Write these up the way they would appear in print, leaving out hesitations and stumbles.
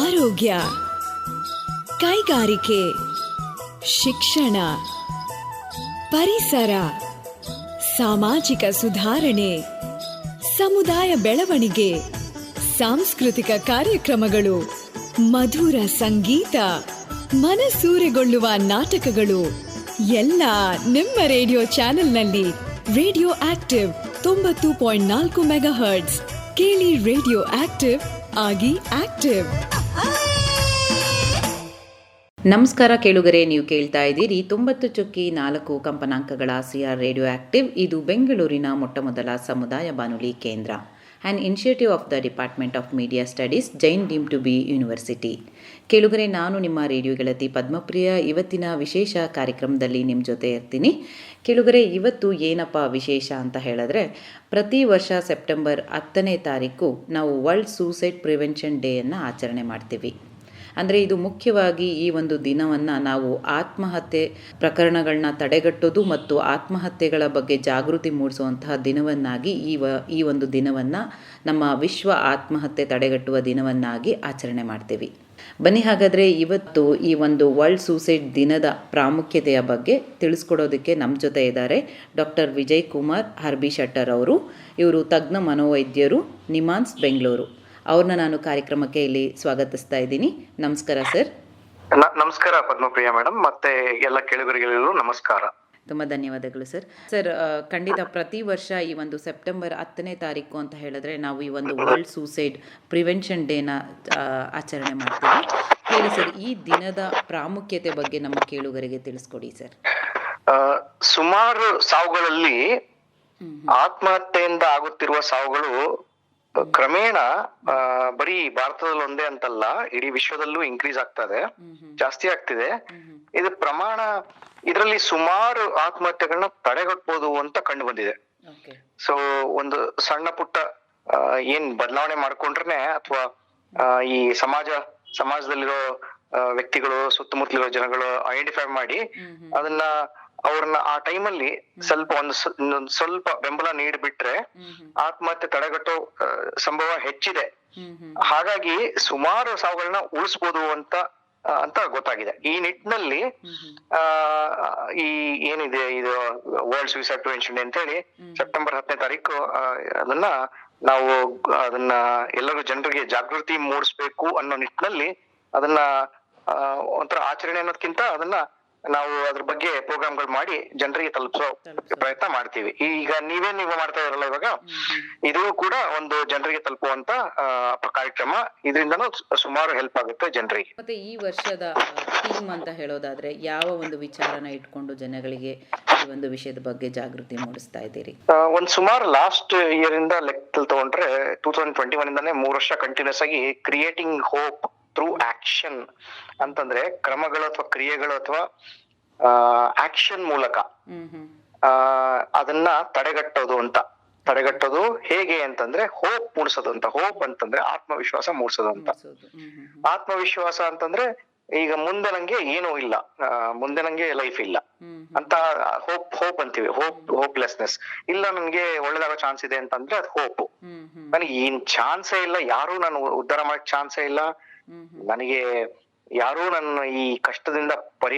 ಆರೋಗ್ಯ, ಕೈಗಾರಿಕೆ, ಶಿಕ್ಷಣ, ಪರಿಸರ, ಸಾಮಾಜಿಕ ಸುಧಾರಣೆ, ಸಮುದಾಯ ಬೆಳವಣಿಗೆ, ಸಾಂಸ್ಕೃತಿಕ ಕಾರ್ಯಕ್ರಮಗಳು, ಮಧುರ ಸಂಗೀತ, ಮನಸೂರೆಗೊಳ್ಳುವ ನಾಟಕಗಳು ಎಲ್ಲ ನಿಮ್ಮ ರೇಡಿಯೋ ಚಾನೆಲ್ನಲ್ಲಿ. Radio active 90.4 megahertz. ಕೇಳಿ ರೇಡಿಯೋ ಆಕ್ಟಿವ್, ಆಗಿ ಆಕ್ಟಿವ್. ನಮಸ್ಕಾರ ಕೇಳುಗರೆ, ನೀವು ಕೇಳ್ತಾ ಇದ್ದೀರಿ 90.4 ಕಂಪನಾಂಕಗಳ CR ರೇಡಿಯೋ ಆಕ್ಟಿವ್. ಇದು ಬೆಂಗಳೂರಿನ ಮೊಟ್ಟಮೊದಲ ಸಮುದಾಯ ಬಾನುಲಿ ಕೇಂದ್ರ. An initiative of the department of media studies, Jain deem to be university. ಕೇಳುಗರೆ, ನಾನು ನಿಮ್ಮ ರೇಡಿಯೋ ಗೆಳತಿ ಪದ್ಮಪ್ರಿಯ. ಇವತ್ತಿನ ವಿಶೇಷ ಕಾರ್ಯಕ್ರಮದಲ್ಲಿ ನಿಮ್ಮ ಜೊತೆ ಇರ್ತೀನಿ. ಕೇಳುಗರೆ, ಇವತ್ತು ಏನಪ್ಪ ವಿಶೇಷ ಅಂತ ಹೇಳಿದ್ರೆ, ಪ್ರತಿ ವರ್ಷ ಸೆಪ್ಟೆಂಬರ್ 10ನೇ ತಾರೀಕು ನಾವು ವರ್ಲ್ಡ್ ಸೂಸೈಡ್ ಪ್ರಿವೆನ್ಷನ್ ಡೇಯನ್ನು ಆಚರಣೆ ಮಾಡ್ತೀವಿ. ಅಂದರೆ ಇದು ಮುಖ್ಯವಾಗಿ ಈ ಒಂದು ದಿನವನ್ನು ನಾವು ಆತ್ಮಹತ್ಯೆ ಪ್ರಕರಣಗಳನ್ನ ತಡೆಗಟ್ಟೋದು ಮತ್ತು ಆತ್ಮಹತ್ಯೆಗಳ ಬಗ್ಗೆ ಜಾಗೃತಿ ಮೂಡಿಸುವಂತಹ ದಿನವನ್ನಾಗಿ ಈ ಒಂದು ದಿನವನ್ನು ನಮ್ಮ ವಿಶ್ವ ಆತ್ಮಹತ್ಯೆ ತಡೆಗಟ್ಟುವ ದಿನವನ್ನಾಗಿ ಆಚರಣೆ ಮಾಡ್ತೀವಿ. ಬನ್ನಿ ಹಾಗಾದರೆ ಇವತ್ತು ಈ ಒಂದು ವರ್ಲ್ಡ್ ಸೂಸೈಡ್ ದಿನದ ಪ್ರಾಮುಖ್ಯತೆಯ ಬಗ್ಗೆ ತಿಳಿಸ್ಕೊಡೋದಕ್ಕೆ ನಮ್ಮ ಜೊತೆ ಇದ್ದಾರೆ ಡಾಕ್ಟರ್ ವಿಜಯ್ ಕುಮಾರ್ ಹರ್ಬಿಶೆಟ್ಟರ್ ಅವರು. ಇವರು ತಜ್ಞ ಮನೋವೈದ್ಯರು, ನಿಮಾನ್ಸ್, ಬೆಂಗಳೂರು. ಅವ್ರನ್ನ ನಾನು ಕಾರ್ಯಕ್ರಮಕ್ಕೆ ಇಲ್ಲಿ ಸ್ವಾಗತಿಸ್ತಾ ಇದ್ದೀನಿ. ನಮಸ್ಕಾರ ಸರ್. ನಮಸ್ಕಾರ ಪದ್ಮಪ್ರಿಯ ಮೇಡಮ್, ಮತ್ತೆ ಎಲ್ಲ ಕೇಳುಗರಿಗೆಲ್ಲರೂ ನಮಸ್ಕಾರ. ತುಂಬ ಧನ್ಯವಾದಗಳು ಸರ್. ಸರ್, ಖಂಡಿತ ಪ್ರತಿ ವರ್ಷ ಈ ಒಂದು ಸೆಪ್ಟೆಂಬರ್ 10ನೇ ತಾರೀಕು ಅಂತ ಹೇಳಿದ್ರೆ ನಾವು ಈ ಒಂದು ವರ್ಲ್ಡ್ ಸೂಸೈಡ್ ಪ್ರಿವೆನ್ಷನ್ ಡೇನ ಆಚರಣೆ ಮಾಡ್ತೀವಿ. ಹೇಳಿ ಸರ್, ಈ ದಿನದ ಪ್ರಾಮುಖ್ಯತೆ ಬಗ್ಗೆ ನಮ್ಮ ಕೇಳುಗರಿಗೆ ತಿಳಿಸ್ಕೊಡಿ ಸರ್. ಸುಮಾರು ಸಾವುಗಳಲ್ಲಿ ಆತ್ಮಹತ್ಯೆಯಿಂದ ಆಗುತ್ತಿರುವ ಸಾವುಗಳು ಕ್ರಮೇಣ ಬರೀ ಭಾರತದಲ್ಲಿ ಒಂದೇ ಅಂತಲ್ಲ, ಇಡೀ ವಿಶ್ವದಲ್ಲೂ ಇನ್ಕ್ರೀಸ್ ಆಗ್ತದೆ, ಜಾಸ್ತಿ ಆಗ್ತಿದೆ. ಇದು ಪ್ರಮಾಣ, ಇದರಲ್ಲಿ ಸುಮಾರು ಆತ್ಮಹತ್ಯೆಗಳನ್ನ ತಡೆಗಟ್ಟಬಹುದು ಅಂತ ಕಂಡು ಬಂದಿದೆ. ಸೊ ಒಂದು ಸಣ್ಣ ಪುಟ್ಟ ಏನ್ ಬದಲಾವಣೆ ಮಾಡ್ಕೊಂಡ್ರೆ, ಅಥವಾ ಈ ಸಮಾಜದಲ್ಲಿರೋ ವ್ಯಕ್ತಿಗಳು, ಸುತ್ತಮುತ್ತಲಿರೋ ಜನಗಳು ಐಡೆಂಟಿಫೈ ಮಾಡಿ ಅದನ್ನ ಅವ್ರನ್ನ ಆ ಟೈಮಲ್ಲಿ ಸ್ವಲ್ಪ ಬೆಂಬಲ ನೀಡಿಬಿಟ್ರೆ ಆತ್ಮಹತ್ಯೆ ತಡೆಗಟ್ಟೋ ಸಂಭವ ಹೆಚ್ಚಿದೆ. ಹಾಗಾಗಿ ಸುಮಾರು ಸಾವುಗಳನ್ನ ಉಳಿಸ್ಬೋದು ಅಂತ ಗೊತ್ತಾಗಿದೆ. ಈ ನಿಟ್ಟಿನಲ್ಲಿ ಈ ಏನಿದೆ ಇದು ವರ್ಲ್ಡ್ ಸೂಸೈಡ್ ಪ್ರಿವೆನ್ಷನ್ ಡೇ ಅಂತ ಹೇಳಿ ಸೆಪ್ಟೆಂಬರ್ 10ನೇ ತಾರೀಕು ಅದನ್ನ ಎಲ್ಲರೂ ಜನರಿಗೆ ಜಾಗೃತಿ ಮೂಡಿಸ್ಬೇಕು ಅನ್ನೋ ನಿಟ್ಟಿನಲ್ಲಿ ಅದನ್ನ ಒಂಥರ ಆಚರಣೆ ಅನ್ನೋದಕ್ಕಿಂತ ಅದನ್ನ ನಾವು ಅದ್ರ ಬಗ್ಗೆ ಪ್ರೋಗ್ರಾಮ್ಗಳು ಮಾಡಿ ಜನರಿಗೆ ತಲುಪಿಸೋ ಪ್ರಯತ್ನ ಮಾಡ್ತೀವಿ. ಈಗ ನೀವು ಮಾಡ್ತಾ ಇರಲ್ಲ, ಇವಾಗ ಇದು ಕೂಡ ಒಂದು ಜನರಿಗೆ ತಲುಪುವಂತ ಕಾರ್ಯಕ್ರಮ. ಇದರಿಂದನೂ ಸುಮಾರು ಹೆಲ್ಪ್ ಆಗುತ್ತೆ ಜನರಿಗೆ. ಮತ್ತೆ ಈ ವರ್ಷದ ಥೀಮ್ ಅಂತ ಹೇಳೋದಾದ್ರೆ ಯಾವ ಒಂದು ವಿಚಾರನ ಇಟ್ಕೊಂಡು ಜನಗಳಿಗೆ ಈ ಒಂದು ವಿಷಯದ ಬಗ್ಗೆ ಜಾಗೃತಿ ಮೂಡಿಸ್ತಾ ಇದ್ದೀರಿ? ಒಂದ್ ಸುಮಾರು ಲಾಸ್ಟ್ ಇಯರ್ ಇಂದ ಲೆಕ್ಕದಲ್ಲಿ ತಗೊಂಡ್ರೆ 2021 ಇಂದಾನೆ 3 ವರ್ಷ ಕಂಟಿನ್ಯೂಸ್ ಆಗಿ ಕ್ರಿಯೇಟಿಂಗ್ ಹೋಪ್ ಥ್ರೂ ಆಕ್ಷನ್ ಅಂತಂದ್ರೆ ಕ್ರಮಗಳು ಅಥವಾ ಕ್ರಿಯೆಗಳು ಅಥವಾ ಆಕ್ಷನ್ ಮೂಲಕ ಅದನ್ನ ತಡೆಗಟ್ಟೋದು ಹೇಗೆ ಅಂತಂದ್ರೆ ಹೋಪ್ ಮೂಡಿಸೋದು ಅಂತ. ಹೋಪ್ ಅಂತಂದ್ರೆ ಆತ್ಮವಿಶ್ವಾಸ ಮೂಡಿಸೋದು ಅಂತ. ಆತ್ಮವಿಶ್ವಾಸ ಅಂತಂದ್ರೆ ಈಗ ಮುಂದೆ ನಂಗೆ ಏನೂ ಇಲ್ಲ, ಮುಂದೆ ನಂಗೆ ಲೈಫ್ ಇಲ್ಲ ಅಂತ ಹೋಪ್ ಅಂತೀವಿ. ಹೋಪ್ಲೆಸ್ನೆಸ್ ಇಲ್ಲ, ನನ್ಗೆ ಒಳ್ಳೇದಾಗೋ ಚಾನ್ಸ್ ಇದೆ ಅಂತಂದ್ರೆ ಅದು ಹೋಪ್. ನನಗೆ ಏನ್ ಚಾನ್ಸೇ ಇಲ್ಲ, ಯಾರು ನಾನು ಉದ್ಧಾರ ಮಾಡಕ್ ಚಾನ್ಸೇ ಇಲ್ಲ, ನನಗೆ ಯಾರು ನನ್ನ ಈ ಕಷ್ಟದಿಂದ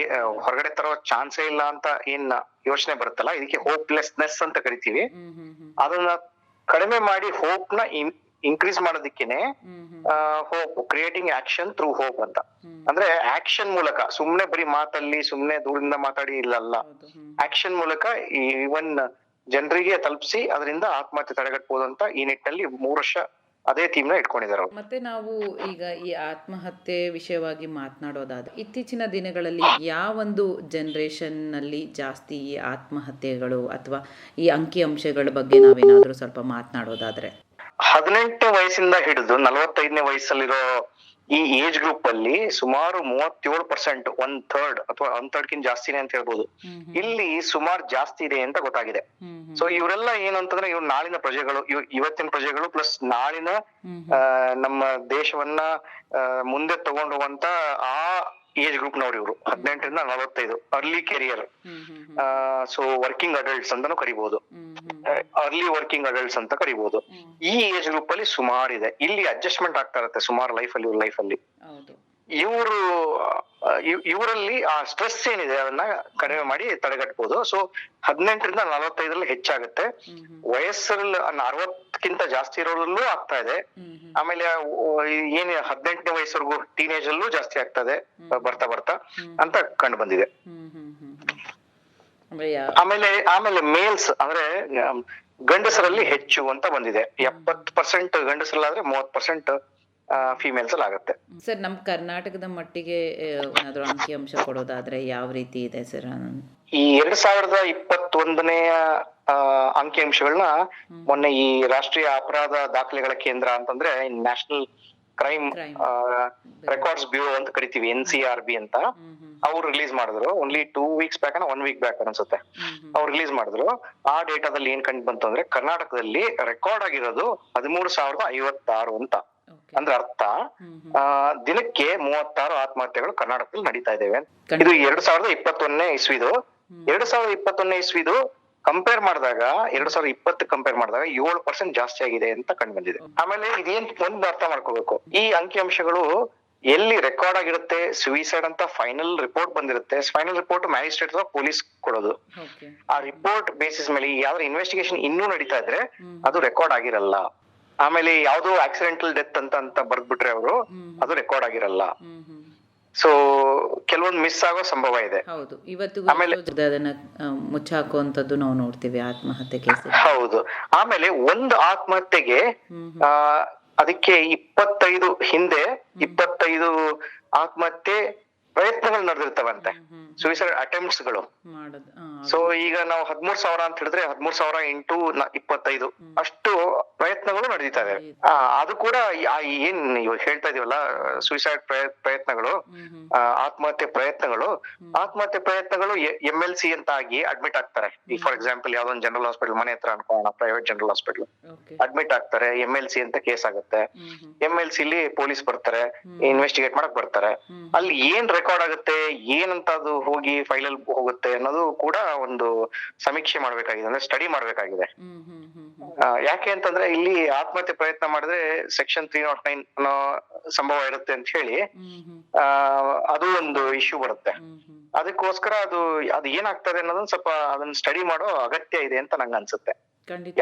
ಹೊರಗಡೆ ತರೋ ಚಾನ್ಸೇ ಇಲ್ಲ ಅಂತ ಏನ್ ಯೋಚನೆ ಬರುತ್ತಲ್ಲ, ಇದಕ್ಕೆ ಹೋಪ್ಲೆಸ್ನೆಸ್ ಅಂತ ಕರಿತೀವಿ. ಅದನ್ನ ಕಡಿಮೆ ಮಾಡಿ ಹೋಪ್ ನ ಇನ್ಕ್ರೀಸ್ ಮಾಡೋದಿಕ್ಕೇನೆ hope, creating action through hope ಅಂತ. ಅಂದ್ರೆ ಆಕ್ಷನ್ ಮೂಲಕ, ಸುಮ್ನೆ ಬರೀ ಮಾತಲ್ಲಿ ಸುಮ್ನೆ ದೂರದಿಂದ ಮಾತಾಡಿ ಇಲ್ಲಲ್ಲ, ಆಕ್ಷನ್ ಮೂಲಕ ಇವನ್ ಜನರಿಗೆ ತಲುಪಿಸಿ ಅದರಿಂದ ಆತ್ಮಹತ್ಯೆ ತಡೆಗಟ್ಟಬಹುದು ಅಂತ ಈ ನಿಟ್ಟಿನಲ್ಲಿ 3 ವರ್ಷ ಅದೇ ಥೀಮ್ನ ಇಟ್ಕೊಂಡಿದ್ದಾರೆ. ಮತ್ತೆ ನಾವು ಈಗ ಈ ಆತ್ಮಹತ್ಯೆ ವಿಷಯವಾಗಿ ಮಾತನಾಡೋದಾದ್ರೆ, ಇತ್ತೀಚಿನ ದಿನಗಳಲ್ಲಿ ಯಾವೊಂದು ಜನರೇಷನ್ ನಲ್ಲಿ ಜಾಸ್ತಿ ಈ ಆತ್ಮಹತ್ಯೆಗಳು ಅಥವಾ ಈ ಅಂಕಿ ಅಂಶಗಳ ಬಗ್ಗೆ ನಾವೇನಾದ್ರೂ ಸ್ವಲ್ಪ ಮಾತನಾಡೋದಾದ್ರೆ, 18 ವಯಸ್ಸಿಂದ ಹಿಡಿದು 45ನೇ ವಯಸ್ಸಲ್ಲಿರೋ ಈ ಏಜ್ ಗ್ರೂಪ್ ಅಲ್ಲಿ ಸುಮಾರು 37%, 1/3 ಅಥವಾ 1/3 ಜಾಸ್ತಿನೇ ಅಂತ ಹೇಳ್ಬೋದು, ಇಲ್ಲಿ ಸುಮಾರು ಜಾಸ್ತಿ ಇದೆ ಅಂತ ಗೊತ್ತಾಗಿದೆ. ಸೊ ಇವರೆಲ್ಲ ಏನು ಅಂತಂದ್ರೆ, ಇವ್ರು ನಾಳಿನ ಪ್ರಜೆಗಳು, ಇವತ್ತಿನ ಪ್ರಜೆಗಳು ಪ್ಲಸ್ ನಾಳಿನ ನಮ್ಮ ದೇಶವನ್ನ ಮುಂದೆ ತಗೊಂಡುವಂತ ಆ ಏಜ್ ಗ್ರೂಪ್ ನವರು ಇವರು 18ರಿಂದ 45 early career. So working adults ಅಂತಾನು ಕರಿಬಹುದು, ಅರ್ಲಿ ವರ್ಕಿಂಗ್ ಅಡಲ್ಟ್ಸ್ ಅಂತ ಕರಿಬಹುದು. ಈ ಏಜ್ ಗ್ರೂಪ್ ಅಲ್ಲಿ ಸುಮಾರು ಇದೆ. ಇಲ್ಲಿ ಅಡ್ಜಸ್ಟ್ಮೆಂಟ್ ಆಗ್ತಾ ಇರುತ್ತೆ ಸುಮಾರು ಲೈಫ್ ಅಲ್ಲಿ. ಇವರಲ್ಲಿ ಆ ಸ್ಟ್ರೆಸ್ ಏನಿದೆ ಅದನ್ನ ಕಡಿಮೆ ಮಾಡಿ ತಡೆಗಟ್ಟಬಹುದು. ಸೊ 18ರಿಂದ 45 ಹೆಚ್ಚಾಗುತ್ತೆ. ವಯಸ್ಸಲ್ಲಿ 60ಕ್ಕಿಂತ ಜಾಸ್ತಿ ಇರೋರಲ್ಲೂ ಆಗ್ತಾ ಇದೆ. ಆಮೇಲೆ ಏನ್ 18ನೇ ವಯಸ್ಸವರೆಗೂ ಟೀನೇಜ್ ಅಲ್ಲೂ ಜಾಸ್ತಿ ಆಗ್ತಾ ಇದೆ ಬರ್ತಾ ಅಂತ ಕಂಡು ಬಂದಿದೆ. ಆಮೇಲೆ ಮೇಲ್ಸ್ ಅಂದ್ರೆ ಗಂಡಸರಲ್ಲಿ ಹೆಚ್ಚು ಅಂತ ಬಂದಿದೆ. 70% ಗಂಡಸರಲ್ಲಾದ್ರೆ 30% ಫಿಮೇಲ್ಸ್ ಅಲ್ಲಿ ಆಗುತ್ತೆ. ಸರ್, ನಮ್ಮ ಕರ್ನಾಟಕದ ಮಟ್ಟಿಗೆ ಏನಾದ್ರು ಅಂಕಿಅಂಶ ಕೊಡೋದಾದ್ರೆ ಯಾವ ರೀತಿ ಇದೆ ಸರ್? ಈ 2021ನೇ ಅಂಕಿಅಂಶಗಳನ್ನ ಮೊನ್ನೆ ಈ ರಾಷ್ಟ್ರೀಯ ಅಪರಾಧ ದಾಖಲೆಗಳ ಕೇಂದ್ರ ಅಂತಂದ್ರೆ ನ್ಯಾಷನಲ್ ಕ್ರೈಮ್ ರೆಕಾರ್ಡ್ಸ್ ಬ್ಯೂರೋ ಅಂತ ಕರಿತೀವಿ, NCRB ಅಂತ, ಅವ್ರು ರಿಲೀಸ್ ಮಾಡಿದ್ರು. Only 2 weeks back 1 week back ಅನ್ಸುತ್ತೆ ಅವ್ರು ರಿಲೀಸ್ ಮಾಡಿದ್ರು. ಆ ಡೇಟಾದಲ್ಲಿ ಏನ್ ಕಂಡು ಬಂತು ಅಂದ್ರೆ ಕರ್ನಾಟಕದಲ್ಲಿ ರೆಕಾರ್ಡ್ ಆಗಿರೋದು 13,056 ಅಂತ. ಅಂದ್ರೆ ಅರ್ಥ ದಿನಕ್ಕೆ 36 ಆತ್ಮಹತ್ಯೆಗಳು ಕರ್ನಾಟಕದಲ್ಲಿ ನಡೀತಾ ಇದ್ದೇವೆ. ಇದು 2021ನೇ ಇಸ್ವಿದು. 2021ನೇ ಇಸ್ವಿದು ಕಂಪೇರ್ ಮಾಡಿದಾಗ 2020 ಕಂಪೇರ್ ಮಾಡಿದಾಗ 7% ಜಾಸ್ತಿ ಆಗಿದೆ ಅಂತ ಕಂಡು ಬಂದಿದೆ. ಆಮೇಲೆ ಇದೇನ್ ಒಂದು ಅರ್ಥ ಮಾಡ್ಕೋಬೇಕು, ಈ ಅಂಕಿಅಂಶಗಳು ಎಲ್ಲಿ ರೆಕಾರ್ಡ್ ಆಗಿರುತ್ತೆ, ಸುಯಿಸೈಡ್ ಅಂತ ಫೈನಲ್ ರಿಪೋರ್ಟ್ ಬಂದಿರುತ್ತೆ. ಫೈನಲ್ ರಿಪೋರ್ಟ್ ಮ್ಯಾಜಿಸ್ಟ್ರೇಟ್ ಅಥವಾ ಪೊಲೀಸ್ ಕೊಡೋದು. ಆ ರಿಪೋರ್ಟ್ ಬೇಸಿಸ್ ಮೇಲೆ ಯಾವ್ದಾದ್ರು ಇನ್ವೆಸ್ಟಿಗೇಷನ್ ಇನ್ನೂ ನಡೀತಾ ಇದ್ರೆ ಅದು ರೆಕಾರ್ಡ್ ಆಗಿರಲ್ಲ. ಆಮೇಲೆ ಯಾವ್ದೋ ಆಕ್ಸಿಡೆಂಟಲ್ ಡೆತ್ ಅಂತ ಬರ್ದ್ಬಿಟ್ರೆ ಅವರು ಅದು ರೆಕಾರ್ಡ್ ಆಗಿರಲ್ಲ. ಸೊ ಕೆಲವೊಂದು ಮಿಸ್ ಆಗೋ ಸಂಭವ ಇದೆ. ಹೌದು, ಇವತ್ತು ಅದನ್ನ ಮುಚ್ಚಾಕುವಂತದ್ದು ನಾವು ನೋಡ್ತೀವಿ ಆತ್ಮಹತ್ಯೆ ಕೇಸ್. ಹೌದು. ಆಮೇಲೆ ಒಂದು ಆತ್ಮಹತ್ಯೆಗೆ ಅದಕ್ಕೆ 25 ಆತ್ಮಹತ್ಯೆ ಪ್ರಯತ್ನಗಳು ನಡೆದಿರ್ತವಂತೆ, ಸುಯಿಸೈಡ್ ಅಟೆಂಪ್ಟ್ಸ್ ಗಳು. ಸೊ ಈಗ ನಾವು 13,000 ಅಂತ ಹೇಳಿದ್ರೆ 13,000 ಇಂಟು 25 ಅಷ್ಟು ಪ್ರಯತ್ನಗಳು ನಡೀತಾ ಇದಾವೆ. ಅದು ಕೂಡ ಏನ್ ಇವಾಗ ಹೇಳ್ತಾ ಇದೀವಲ್ಲ, ಸುಯಿಸೈಡ್ ಪ್ರಯತ್ನಗಳು, ಆತ್ಮಹತ್ಯೆ ಪ್ರಯತ್ನಗಳು MLC ಅಂತ ಆಗಿ ಅಡ್ಮಿಟ್ ಆಗ್ತಾರೆ. ಈಗ ಫಾರ್ ಎಕ್ಸಾಂಪಲ್ ಯಾವ್ದೋ ಒಂದು ಜನರಲ್ ಹಾಸ್ಪಿಟಲ್ ಮನೆ ಹತ್ರ ಅನ್ಕೋಣ, ಪ್ರೈವೇಟ್ ಜನರಲ್ ಹಾಸ್ಪಿಟಲ್ ಅಡ್ಮಿಟ್ ಆಗ್ತಾರೆ, MLC ಅಂತ ಕೇಸ್ ಆಗುತ್ತೆ. MLC ಇಲ್ಲಿ ಪೊಲೀಸ್ ಬರ್ತಾರೆ, ಇನ್ವೆಸ್ಟಿಗೇಟ್ ಮಾಡಕ್ ಬರ್ತಾರೆ. ಅಲ್ಲಿ ಏನ್ ರೆಕಾರ್ಡ್ ಆಗುತ್ತೆ, ಏನಂತ ಅದು ಹೋಗಿ ಫೈಲಲ್ಲಿ ಹೋಗುತ್ತೆ ಅನ್ನೋದು ಕೂಡ ಒಂದು ಸಮೀಕ್ಷೆ ಮಾಡ್ಬೇಕಾಗಿದೆ, ಅಂದ್ರೆ ಸ್ಟಡಿ ಮಾಡ್ಬೇಕಾಗಿದೆ. ಯಾಕೆ ಅಂತಂದ್ರೆ ಇಲ್ಲಿ ಆತ್ಮಹತ್ಯೆ ಪ್ರಯತ್ನ ಮಾಡಿದ್ರೆ ಸೆಕ್ಷನ್ 309 ಅನ್ನೋ ಸಂಭವ ಇರುತ್ತೆ ಅಂತ ಹೇಳಿ ಅದು ಒಂದು ಇಶ್ಯೂ ಬರುತ್ತೆ. ಅದಕ್ಕೋಸ್ಕರ ಅದು ಏನಾಗ್ತದೆ ಅನ್ನೋದನ್ನ ಸ್ವಲ್ಪ ಅದನ್ನ ಸ್ಟಡಿ ಮಾಡೋ ಅಗತ್ಯ ಇದೆ ಅಂತ ನಂಗೆ ಅನ್ಸುತ್ತೆ.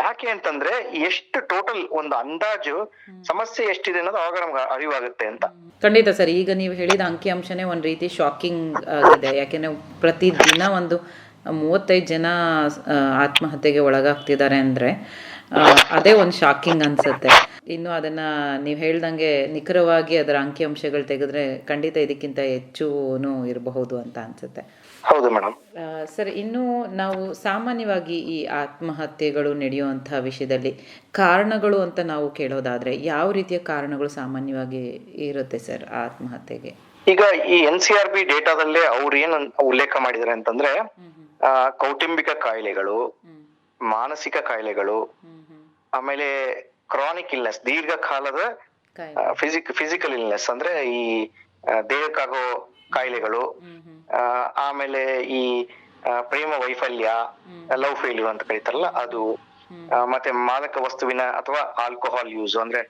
ಯಾಕೆ ಅಂತಂದ್ರೆ ಎಷ್ಟು ಟೋಟಲ್ ಒಂದು ಅಂದಾಜು ಸಮಸ್ಯೆ ಎಷ್ಟಿದೆ ಅನ್ನೋದು ಅವಾಗ ನಮ್ಗೆ ಅರಿವಾಗುತ್ತೆ ಅಂತ. ಖಂಡಿತ ಸರ್. ಈಗ ನೀವು ಹೇಳಿದ ಅಂಕಿಅಂಶನೇ ಒಂದ್ ರೀತಿ ಶಾಕಿಂಗ್ ಆಗಿದೆ. ಯಾಕೆಂದ್ರೆ ಪ್ರತಿದಿನ ಒಂದು 35 ಜನ ಆತ್ಮಹತ್ಯೆಗೆ ಒಳಗಾಗ್ತಿದ್ದಾರೆ ಅಂದ್ರೆ ಅದೇ ಒಂದು ಶಾಕಿಂಗ್ ಅನ್ಸುತ್ತೆ. ಇನ್ನು ಅದನ್ನ ನೀವು ಹೇಳ್ದಂಗೆ ನಿಖರವಾಗಿ ಅದರ ಅಂಕಿಅಂಶಗಳು ತೆಗೆದ್ರೆ ಖಂಡಿತ ಇದಕ್ಕಿಂತ ಹೆಚ್ಚೂನು ಇರಬಹುದು ಅಂತ ಅನ್ಸುತ್ತೆ. ಹೌದು ಮೇಡಮ್. ಸರ್, ಇನ್ನು ನಾವು ಸಾಮಾನ್ಯವಾಗಿ ಈ ಆತ್ಮಹತ್ಯೆಗಳು ನಡೆಯುವಂತಹ ವಿಷಯದಲ್ಲಿ ಕಾರಣಗಳು ಅಂತ ನಾವು ಕೇಳೋದಾದ್ರೆ ಯಾವ ರೀತಿಯ ಕಾರಣಗಳು ಸಾಮಾನ್ಯವಾಗಿ ಇರುತ್ತೆ ಸರ್ ಆತ್ಮಹತ್ಯೆಗೆ? ಈಗ ಈ NCRB ಡೇಟಾದಲ್ಲೇ ಅವ್ರು ಏನ್ ಉಲ್ಲೇಖ ಮಾಡಿದ್ದಾರೆ ಅಂತಂದ್ರೆ ಕೌಟುಂಬಿಕ ಕಾಯಿಲೆಗಳು, ಮಾನಸಿಕ ಕಾಯಿಲೆಗಳು, ಆಮೇಲೆ ಕ್ರಾನಿಕ್ ಇಲ್ನೆಸ್, ದೀರ್ಘಕಾಲದ ಫಿಸಿಕಲ್ ಇಲ್ನೆಸ್ ಅಂದ್ರೆ ಈ ದೇಹಕ್ಕಾಗೋ ಕಾಯಿಲೆಗಳು, ಆಮೇಲೆ ಈ ಪ್ರೇಮ ವೈಫಲ್ಯ, ಲವ್ ಫೇಲ್ಯೂರ್ ಅಂತ ಕರೀತಾರಲ್ಲ ಅದು, ಮತ್ತೆ ಮಾದಕ ವಸ್ತುವಿನ ಅಥವಾ ಆಲ್ಕೋಹಾಲ್ ಯೂಸ್ ಅಂದ್ರೆ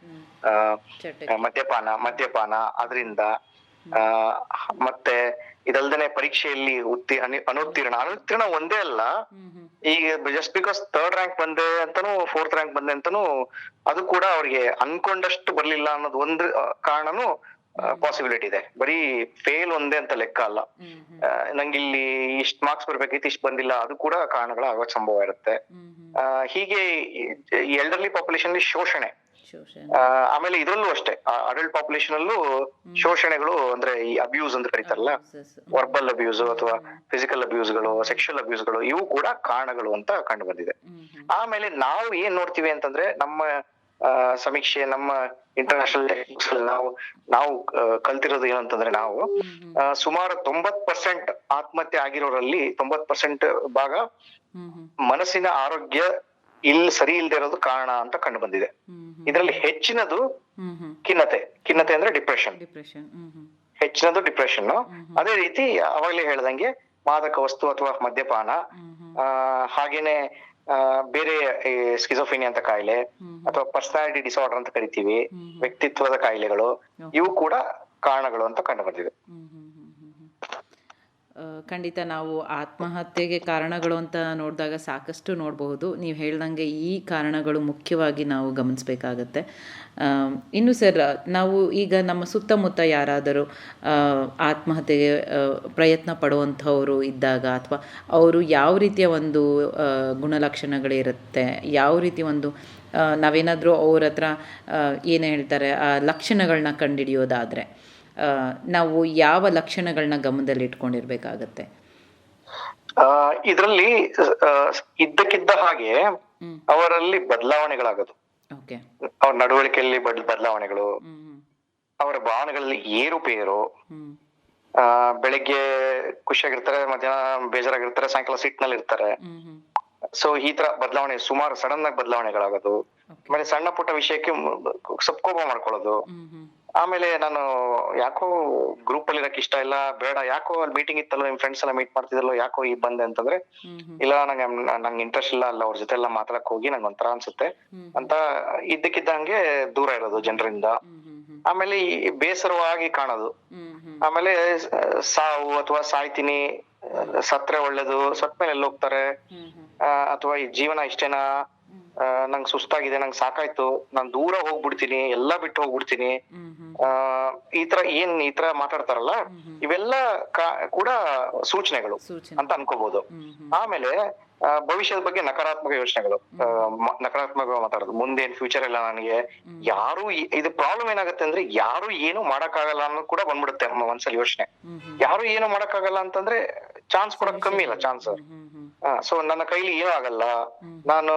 ಮದ್ಯಪಾನ ಅದರಿಂದ, ಮತ್ತೆ ಇದಲ್ದೇನೆ ಪರೀಕ್ಷೆಯಲ್ಲಿ ಅನುತ್ತೀರ್ಣ ಒಂದೇ ಅಲ್ಲ. ಈಗ ಜಸ್ಟ್ ಬಿಕಾಸ್ 3rd ರ್ಯಾಂಕ್ ಬಂದೆ ಅಂತಾನು 4th ರ್ಯಾಂಕ್ ಬಂದೆ ಅಂತಾನು ಅದು ಕೂಡ ಅವ್ರಿಗೆ ಅನ್ಕೊಂಡಷ್ಟು ಬರ್ಲಿಲ್ಲ ಅನ್ನೋದು ಒಂದು ಕಾರಣನು ಪಾಸಿಬಿಲಿಟಿ ಇದೆ. ಬರೀ ಫೇಲ್ ಒಂದೇ ಅಂತ ಲೆಕ್ಕ ಅಲ್ಲ. ನಂಗಿಲ್ಲಿ ಇಷ್ಟ್ ಮಾರ್ಕ್ಸ್ ಬರ್ಬೇಕಿತ್ತು, ಇಷ್ಟು ಬಂದಿಲ್ಲ, ಅದು ಕೂಡ ಕಾರಣಗಳು ಆಗೋ ಸಂಭವ ಇರುತ್ತೆ. ಹೀಗೆ ಎಲ್ಡರ್ಲಿ ಪಾಪ್ಯುಲೇಷನ್ ಶೋಷಣೆ, ಆಮೇಲೆ ಇದ್ರಲ್ಲೂ ಅಷ್ಟೇ ಅಡಲ್ಟ್ ಪಾಪ್ಯುಲೇಷನ್ ಅಲ್ಲೂ ಶೋಷಣೆಗಳು ಅಂದ್ರೆ ಈ ಅಬ್ಯೂಸ್ ಅಂತ ಕರೀತಾರಲ್ಲ, ವರ್ಬಲ್ ಅಬ್ಯೂಸ್ ಅಥವಾ ಫಿಸಿಕಲ್ ಅಬ್ಯೂಸ್ಗಳು, ಸೆಕ್ಷುವಲ್ ಅಬ್ಯೂಸ್ಗಳು, ಇವು ಕೂಡ ಕಾರಣಗಳು ಅಂತ ಕಂಡು ಬಂದಿದೆ. ಆಮೇಲೆ ನಾವು ಏನ್ ನೋಡ್ತೀವಿ ಅಂತಂದ್ರೆ ನಮ್ಮ ಸಮೀಕ್ಷೆ, ನಮ್ಮ ಇಂಟರ್ನ್ಯಾಷನಲ್ ಟೆಕ್ನಿಕ್ಸ್ ನಾವು ಕಲ್ತಿರೋದು ಏನಂತಂದ್ರೆ ನಾವು ಸುಮಾರು 90% ಆತ್ಮಹತ್ಯೆ ಆಗಿರೋರಲ್ಲಿ 90% ಭಾಗ ಮನಸ್ಸಿನ ಆರೋಗ್ಯ ಸರಿ ಇಲ್ದೇ ಇರೋದು ಕಾರಣ ಅಂತ ಕಂಡು ಬಂದಿದೆ. ಇದರಲ್ಲಿ ಹೆಚ್ಚಿನದು ಖಿನ್ನತೆ ಅಂದ್ರೆ ಡಿಪ್ರೆಷನ್. ಹೆಚ್ಚಿನದು ಡಿಪ್ರೆಷನ್. ಅದೇ ರೀತಿ ಅವಾಗಲೇ ಹೇಳ್ದಂಗೆ ಮಾದಕ ವಸ್ತು ಅಥವಾ ಮದ್ಯಪಾನ, ಹಾಗೇನೆ ಬೇರೆ ಸ್ಕಿಜೋಫ್ರಿನಿಯಾ ಅಂತ ಕಾಯಿಲೆ ಅಥವಾ ಪರ್ಸನಾಲಿಟಿ ಡಿಸಾರ್ಡರ್ ಅಂತ ಕರಿತೀವಿ, ವ್ಯಕ್ತಿತ್ವದ ಕಾಯಿಲೆಗಳು, ಇವು ಕೂಡ ಕಾರಣಗಳು ಅಂತ ಕಂಡು ಬಂದಿದೆ. ಖಂಡಿತ ನಾವು ಆತ್ಮಹತ್ಯೆಗೆ ಕಾರಣಗಳು ಅಂತ ನೋಡಿದಾಗ ಸಾಕಷ್ಟು ನೋಡಬಹುದು. ನೀವು ಹೇಳ್ದಂಗೆ ಈ ಕಾರಣಗಳು ಮುಖ್ಯವಾಗಿ ನಾವು ಗಮನಿಸಬೇಕಾಗತ್ತೆ. ಇನ್ನು ಸರ್, ನಾವು ಈಗ ನಮ್ಮ ಸುತ್ತಮುತ್ತ ಯಾರಾದರೂ ಆತ್ಮಹತ್ಯೆಗೆ ಪ್ರಯತ್ನ ಪಡುವಂಥವರು ಇದ್ದಾಗ, ಅಥವಾ ಅವರು ಯಾವ ರೀತಿಯ ಒಂದು ಗುಣಲಕ್ಷಣಗಳಿರುತ್ತೆ, ಯಾವ ರೀತಿ ಒಂದು ನಾವೇನಾದರೂ ಅವ್ರ ಹತ್ರ ಏನು ಹೇಳ್ತಾರೆ ಆ ಲಕ್ಷಣಗಳನ್ನ ಕಂಡುಹಿಡಿಯೋದಾದರೆ ನಾವು ಯಾವ ಲಕ್ಷಣಗಳನ್ನ ಗಮನದಲ್ಲಿ ಇಟ್ಕೊಂಡಿರ್ಬೇಕಾಗತ್ತೆ? ಇದರಲ್ಲಿ ಇದ್ದಕ್ಕಿದ್ದ ಹಾಗೆ ಅವರಲ್ಲಿ ಬದಲಾವಣೆಗಳಾಗೋದು, ಅವ್ರ ನಡವಳಿಕೆಯಲ್ಲಿ ಬದಲಾವಣೆಗಳು, ಅವರ ಭಾವನೆಗಳಲ್ಲಿ ಏರುಪೇರು, ಬೆಳಿಗ್ಗೆ ಖುಷಿಯಾಗಿರ್ತಾರೆ, ಮಧ್ಯಾಹ್ನ ಬೇಜಾರಾಗಿರ್ತಾರೆ, ಸಾಯಂಕಾಲ ಸಿಟ್ನಲ್ಲಿ ಇರ್ತಾರೆ. ಸೊ ಈ ತರ ಬದಲಾವಣೆ ಸುಮಾರು ಸಡನ್ ಆಗಿ ಬದಲಾವಣೆಗಳಾಗೋದು. ಆಮೇಲೆ ಸಣ್ಣ ಪುಟ್ಟ ವಿಷಯಕ್ಕೆ ಸಬ್ಕೋಪ ಮಾಡ್ಕೊಳ್ಳೋದು. ಆಮೇಲೆ ನಾನು ಯಾಕೋ ಗ್ರೂಪ್ ಅಲ್ಲಿ ಇರಕ್ ಇಷ್ಟ ಇಲ್ಲ, ಬೇಡ, ಯಾಕೋ ಅಲ್ಲಿ ಮೀಟಿಂಗ್ ಇತ್ತಲ್ಲ, ನಿಮ್ ಫ್ರೆಂಡ್ಸ್ ಎಲ್ಲ ಮೀಟ್ ಮಾಡ್ತಿದ್ರಲ್ಲ, ಯಾಕೋ ಈ ಬಂದೆ ಅಂತಂದ್ರೆ, ಇಲ್ಲ ನಂಗೆ ಇಂಟ್ರೆಸ್ಟ್ ಇಲ್ಲ, ಅಲ್ಲ ಅವ್ರ ಜೊತೆ ಎಲ್ಲ ಮಾತಾಡಕ್ ಹೋಗಿ ನಂಗೆ ಒಂಥರ ಅನ್ಸುತ್ತೆ ಅಂತ ಇದ್ದಕ್ಕಿದ್ದಂಗೆ ದೂರ ಇರೋದು ಜನರಿಂದ. ಆಮೇಲೆ ಈ ಬೇಸರವಾಗಿ ಕಾಣೋದು. ಆಮೇಲೆ ಸಾವು ಅಥವಾ ಸಾಯ್ತೀನಿ, ಸತ್ರೆ ಒಳ್ಳೇದು, ಸತ್ ಮೇಲೆ ಎಲ್ಲಿ ಹೋಗ್ತಾರೆ, ಅಥವಾ ಈ ಜೀವನ ಇಷ್ಟೇನಾ, ನಂಗೆ ಸುಸ್ತಾಗಿದೆ, ನಂಗೆ ಸಾಕಾಯ್ತು, ನಾನ್ ದೂರ ಹೋಗ್ಬಿಡ್ತೀನಿ, ಎಲ್ಲಾ ಬಿಟ್ಟು ಹೋಗ್ಬಿಡ್ತೀನಿ, ಈ ತರ ಮಾತಾಡ್ತಾರಲ್ಲ, ಇವೆಲ್ಲ ಕೂಡ ಸೂಚನೆಗಳು ಅಂತ ಅನ್ಕೋಬಹುದು. ಆಮೇಲೆ ಭವಿಷ್ಯದ ಬಗ್ಗೆ ನಕಾರಾತ್ಮಕ ಯೋಚನೆಗಳು, ನಕಾರಾತ್ಮಕ ಮಾತಾಡೋದು, ಮುಂದೆ ಏನ್ ಫ್ಯೂಚರ್ ಇಲ್ಲ ನನಗೆ, ಯಾರು ಇದು ಪ್ರಾಬ್ಲಮ್ ಏನಾಗುತ್ತೆ ಅಂದ್ರೆ ಯಾರು ಏನು ಮಾಡಕ್ಕಾಗಲ್ಲ ಅನ್ನೋದು ಕೂಡ ಬಂದ್ಬಿಡುತ್ತೆ ಒಂದ್ಸಲ ಯೋಚನೆ. ಯಾರು ಏನು ಮಾಡಕ್ಕಾಗಲ್ಲ ಅಂತಂದ್ರೆ ಚಾನ್ಸ್ ಕೊಡಕ್ ಕಮ್ಮಿ ಇಲ್ಲ ಚಾನ್ಸ್. ಸೊ ನನ್ನ ಕೈಲಿ ಏನೂ ಆಗಲ್ಲ, ನಾನು